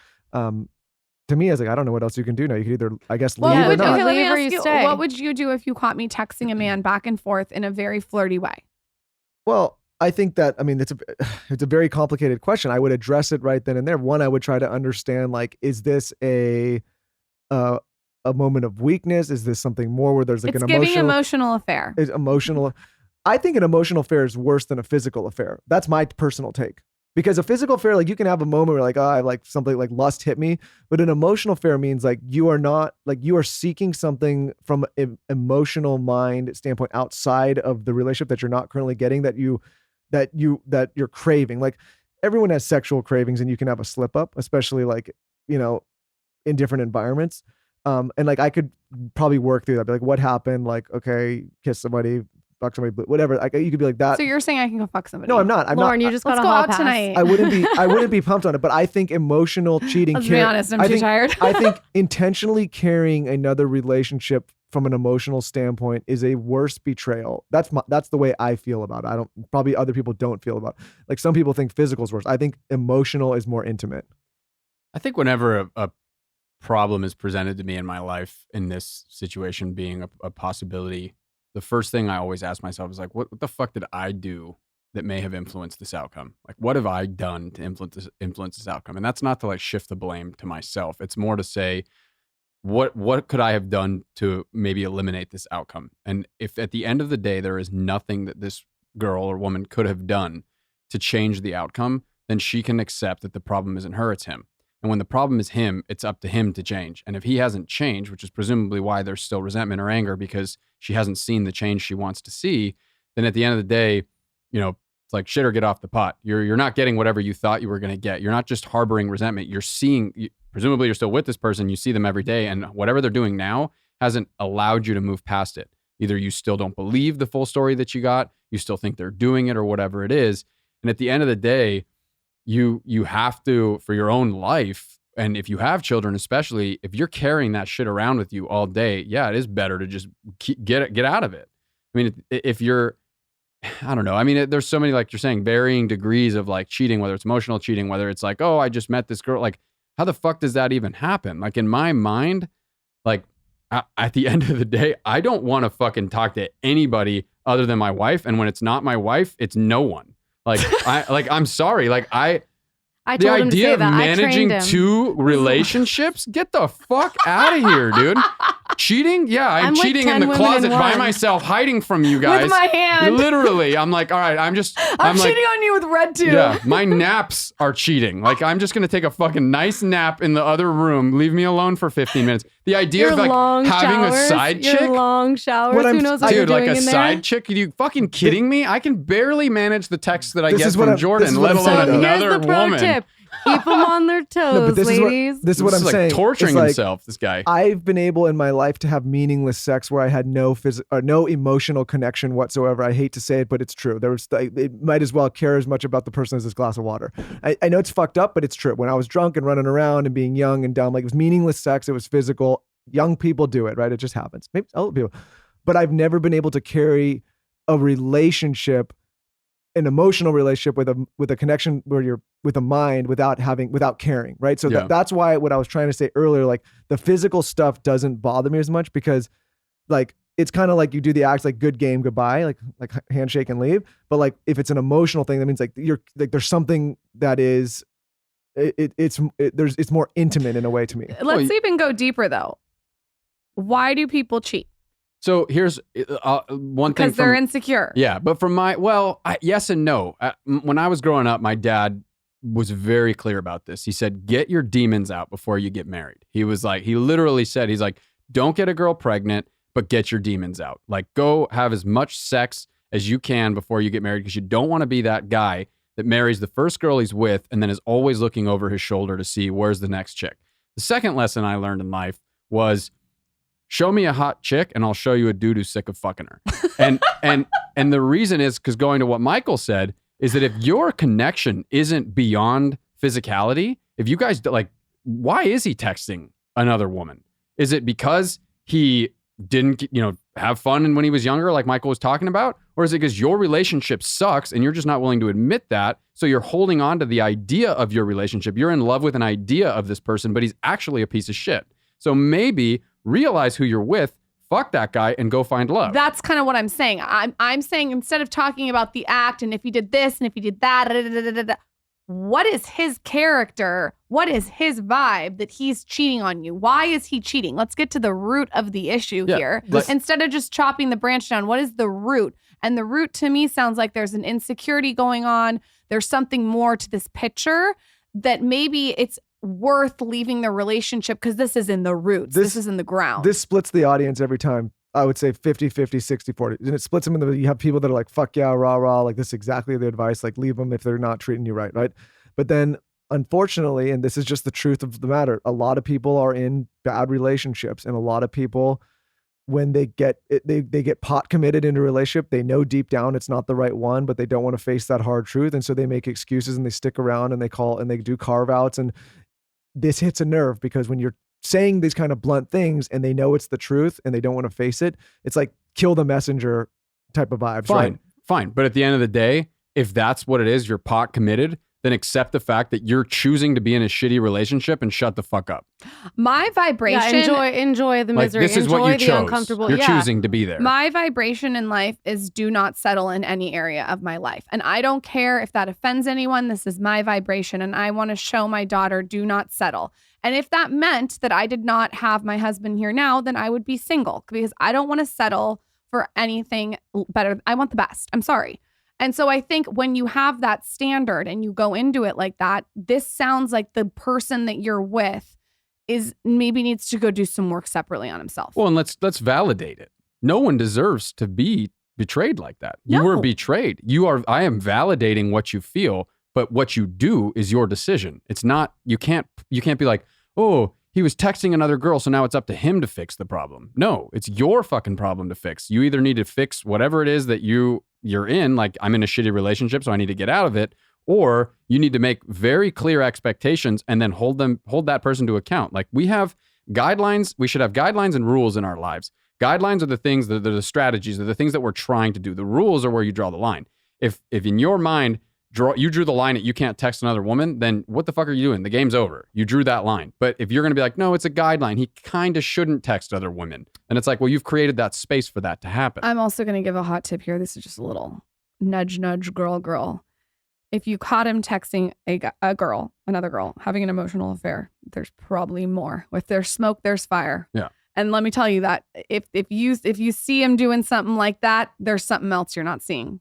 To me, I was like, I don't know what else you can do now. You could either, I guess, leave or not. Okay, let me Leave or ask you you, stay. what would you do if you caught me texting a man back and forth in a very flirty way? Well, I think that, I mean, it's a very complicated question. I would address it right then and there. One, I would try to understand, like, is this a moment of weakness? Is this something more where there's like It's an giving emotional affair. is emotional? I think an emotional affair is worse than a physical affair. That's my personal take. Because a physical affair, like, you can have a moment where like, oh, I like something, like lust hit me, but an emotional affair means like you are seeking something from an emotional mind standpoint outside of the relationship that you're not currently getting, that you're craving. Like, everyone has sexual cravings, and you can have a slip up, especially like, in different environments. And like, I could probably work through that. Be like, what happened? Like, okay, kiss somebody, fuck somebody, whatever. Like, you could be like that. So you're saying I can go fuck somebody? No, I'm not. Lauren, you just got Let's a go hall out pass. tonight. I wouldn't be pumped on it, but I think emotional cheating. Let's be honest, I'm too tired. I think intentionally carrying another relationship from an emotional standpoint is a worse betrayal. That's the way I feel about it. Probably other people don't feel about it. Like, some people think physical is worse. I think emotional is more intimate. I think whenever a problem is presented to me in my life, in this situation being a possibility, the first thing I always ask myself is like, what the fuck did I do that may have influenced this outcome? Like, what have I done to influence this outcome? And that's not to like shift the blame to myself. It's more to say, what could I have done to maybe eliminate this outcome? And if at the end of the day, there is nothing that this girl or woman could have done to change the outcome, then she can accept that the problem isn't her, it's him. And when the problem is him, it's up to him to change. And if he hasn't changed, which is presumably why there's still resentment or anger, because she hasn't seen the change she wants to see, then at the end of the day, it's like shit or get off the pot. You're not getting whatever you thought you were going to get. You're not just harboring resentment. You're seeing, presumably you're still with this person. You see them every day, and whatever they're doing now hasn't allowed you to move past it. Either you still don't believe the full story that you got, you still think they're doing it, or whatever it is. And at the end of the day, you have to, for your own life, and if you have children especially, if you're carrying that shit around with you all day, yeah, it is better to just get out of it. I mean, if you're, I don't know. I mean, there's so many, like you're saying, varying degrees of like cheating, whether it's emotional cheating, whether it's like, oh, I just met this girl. Like, how the fuck does that even happen? Like, in my mind, like at the end of the day, I don't want to fucking talk to anybody other than my wife. And when it's not my wife, it's no one. Like, I'm sorry. Like, I the told him to idea say of that. managing I trained him. 2 relationships, get the fuck out of here, dude. Cheating? Yeah, I'm like cheating 10 in the women closet in by one. myself, hiding from you guys. With my hand. Literally, I'm like, all right, I'm I'm like, cheating on you with red too. yeah, my naps are cheating. Like, I'm just gonna take a fucking nice nap in the other room. Leave me alone for 15 minutes. The idea Your of like long having showers, a side your chick. long showers. What Who I'm- knows what you're Dude, like doing a in there? side chick? Are you fucking kidding me? I can barely manage the texts that I This get is what from I'm- this Jordan, is what let I'm alone saying, though. another Here's the pro woman. tip. Keep them on their toes, No, but this ladies. is what I'm like saying. torturing It's like, himself, this guy. I've been able in my life to have meaningless sex where I had no emotional connection whatsoever. I hate to say it, but it's true. It might as well care as much about the person as this glass of water. I know it's fucked up, but it's true. When I was drunk and running around and being young and dumb, like, it was meaningless sex. It was physical. Young people do it, right? It just happens. Maybe old people, but I've never been able to carry a relationship, an emotional relationship with a connection where you're with a mind without caring, right? So Yeah. that's why what I was trying to say earlier, like, the physical stuff doesn't bother me as much, because like, it's kind of like you do the acts like good game, goodbye, like handshake and leave. But like, if it's an emotional thing, that means like there's something that is it's more intimate in a way to me. Let's even go deeper though. Why do people cheat? So here's one thing. Because they're insecure. Yeah, but from yes and no. When I was growing up, my dad was very clear about this. He said, get your demons out before you get married. He literally said, he's like, don't get a girl pregnant, but get your demons out. Like, go have as much sex as you can before you get married, because you don't want to be that guy that marries the first girl he's with and then is always looking over his shoulder to see where's the next chick. The second lesson I learned in life was, show me a hot chick and I'll show you a dude who's sick of fucking her. And the reason is because going to what Michael said is that if your connection isn't beyond physicality, if you guys like, why is he texting another woman? Is it because he didn't, have fun when he was younger, like Michael was talking about? Or is it because your relationship sucks and you're just not willing to admit that? So you're holding on to the idea of your relationship. You're in love with an idea of this person, but he's actually a piece of shit. So maybe realize who you're with, fuck that guy, and go find love. That's kind of what I'm saying. I'm saying instead of talking about the act and if he did this and if he did that, what is his character? What is his vibe that he's cheating on you? Why is he cheating? Let's get to the root of the issue here. Instead of just chopping the branch down, what is the root? And the root to me sounds like there's an insecurity going on. There's something more to this picture that maybe it's worth leaving the relationship because this is in the roots. This is in the ground. This splits the audience every time. I would say 50-50, 60-40. And it splits them into you have people that are like, fuck yeah, rah, rah. Like this is exactly the advice. Like leave them if they're not treating you right. But then unfortunately, and this is just the truth of the matter, a lot of people are in bad relationships, and a lot of people, when they get pot committed into a relationship, they know deep down it's not the right one, but they don't want to face that hard truth. And so they make excuses and they stick around and they do carve outs. And this hits a nerve because when you're saying these kind of blunt things and they know it's the truth and they don't want to face it, it's like kill the messenger type of vibes. Fine. But at the end of the day, if that's what it is, you're pot committed, then accept the fact that you're choosing to be in a shitty relationship and shut the fuck up. My vibration. Enjoy the misery. This is enjoy what you the chose. uncomfortable. You're choosing to be there. My vibration in life is do not settle in any area of my life. And I don't care if that offends anyone. This is my vibration. And I want to show my daughter, do not settle. And if that meant that I did not have my husband here now, then I would be single because I don't want to settle for anything better. I want the best. I'm sorry. And so I think when you have that standard and you go into it like that, this sounds like the person that you're with is maybe needs to go do some work separately on himself. Well, and let's validate it. No one deserves to be betrayed like that. You No. were betrayed. I am validating what you feel, but what you do is your decision. It's not, you can't be like, oh, he was texting another girl, so now it's up to him to fix the problem. No, it's your fucking problem to fix. You either need to fix whatever it is that you're in, like I'm in a shitty relationship, so I need to get out of it, or you need to make very clear expectations and then hold that person to account. Like we have guidelines, we should have guidelines and rules in our lives. Guidelines are the things that are the strategies, are the things that we're trying to do. The rules are where you draw the line. If in your mind, you drew the line that you can't text another woman, then what the fuck are you doing? The game's over. You drew that line. But if you're going to be like, no, it's a guideline, he kind of shouldn't text other women. And it's like, well, you've created that space for that to happen. I'm also going to give a hot tip here. This is just a little nudge, girl. If you caught him texting another girl, having an emotional affair, there's probably more. If there's smoke, there's fire. Yeah. And let me tell you that if you see him doing something like that, there's something else you're not seeing.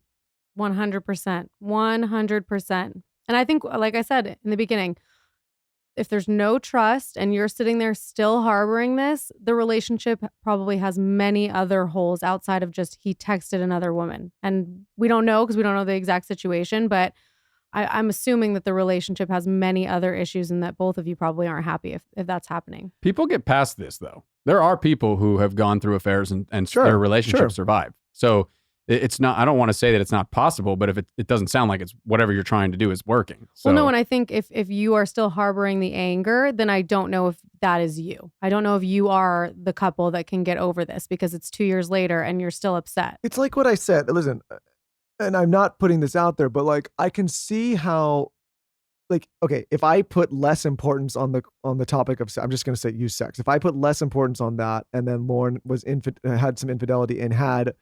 100%. 100%. And I think, like I said in the beginning, if there's no trust and you're sitting there still harboring this, the relationship probably has many other holes outside of just he texted another woman. And we don't know because we don't know the exact situation, but I'm assuming that the relationship has many other issues and that both of you probably aren't happy if that's happening. People get past this, though. There are people who have gone through affairs and their relationships survive. So it's not, I don't want to say that it's not possible, but if it doesn't sound like it's whatever you're trying to do is working. So, well, no, and I think if you are still harboring the anger, then I don't know if that is you. I don't know if you are the couple that can get over this because it's 2 years later and you're still upset. It's like what I said. Listen, and I'm not putting this out there, but like I can see how, like, okay, if I put less importance on the topic of, I'm just going to say use sex. If I put less importance on that, and then Lauren was had some infidelity and had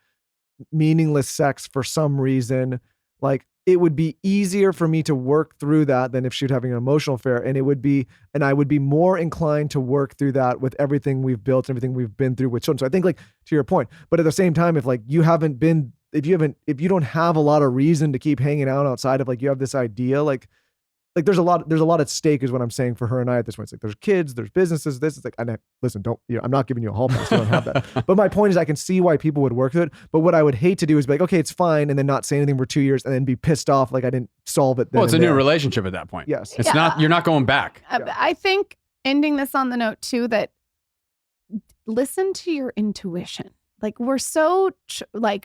meaningless sex for some reason, like it would be easier for me to work through that than if she was having an emotional affair, and I would be more inclined to work through that with everything we've built and everything we've been through with children. So I think, like, to your point, but at the same time, if you don't have a lot of reason to keep hanging out outside of, like, you have this idea, like there's a lot at stake is what I'm saying for her and I at this point. It's like there's kids, there's businesses, this. It's like, listen, I'm not giving you a hall pass. You don't have that. But my point is, I can see why people would work with it. But what I would hate to do is be like, okay, it's fine, and then not say anything for 2 years and then be pissed off like I didn't solve it. Well, it's a new relationship at that point. Yes. You're not going back. I think ending this on the note too, that listen to your intuition. Like we're so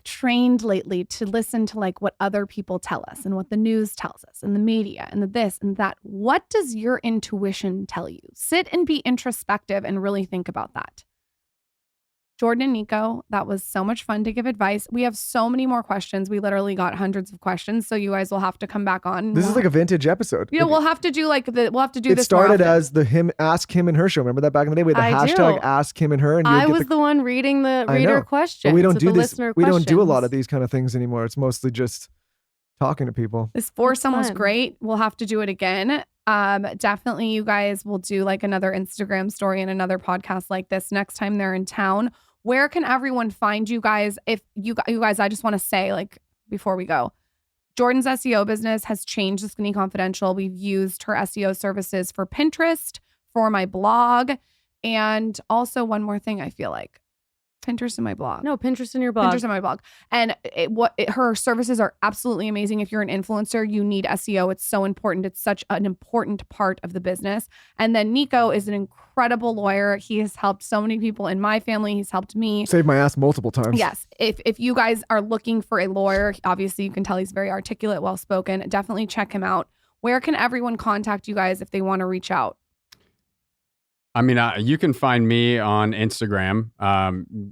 trained lately to listen to like what other people tell us and what the news tells us and the media and the this and that. What does your intuition tell you? Sit and be introspective and really think about that. Jordan and Nico, that was so much fun to give advice. We have so many more questions. We literally got hundreds of questions, so you guys will have to come back on. This is like a vintage episode. You know, we'll have to do It this. started as the Ask Him and Her show. Remember that back in the day? We had the hashtag Ask Him and Her, and I was the one reading the reader questions. But we don't do this. Listener We don't do a lot questions. of these kind of things anymore. It's mostly just talking to people. This foursome was fun. great. We'll have to do it again. Definitely you guys will do like another Instagram story and another podcast like this next time they're in town. Where can everyone find you guys? If you guys, I just want to say, like, before we go, Jordan's SEO business has changed the Skinny Confidential. We've used her SEO services for Pinterest, for my blog, and also one more thing I feel like. Pinterest in my blog. No, Pinterest in your blog. Pinterest in my blog. And her services are absolutely amazing. If you're an influencer, you need SEO. It's so important. It's such an important part of the business. And then Nico is an incredible lawyer. He has helped so many people in my family. He's helped me. Saved my ass multiple times. Yes. If you guys are looking for a lawyer, obviously you can tell he's very articulate, well-spoken. Definitely check him out. Where can everyone contact you guys if they want to reach out? I mean, you can find me on Instagram.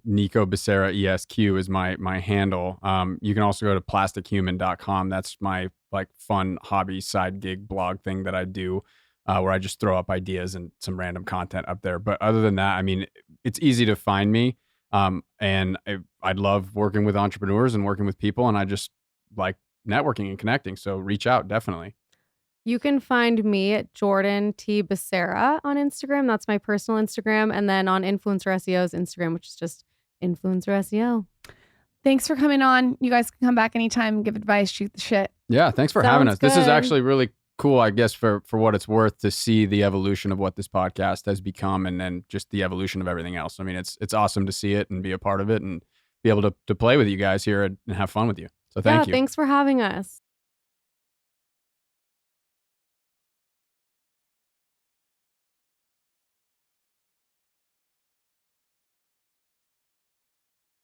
Nico Becerra ESQ is my handle. You can also go to plastichuman.com. That's my like fun hobby side gig blog thing that I do, where I just throw up ideas and some random content up there. But other than that, I mean, it's easy to find me. And I love working with entrepreneurs and working with people, and I just like networking and connecting. So reach out, definitely. You can find me at Jordan T. Becerra on Instagram. That's my personal Instagram. And then on Influencer SEO's Instagram, which is just Influencer SEO. Thanks for coming on. You guys can come back anytime, give advice, shoot the shit. Yeah, thanks for having us. Sounds This is good. actually really cool, I guess, for what it's worth, to see the evolution of what this podcast has become, and then just the evolution of everything else. I mean, it's awesome to see it and be a part of it and be able to play with you guys here and have fun with you. So thank you. Thanks for having us.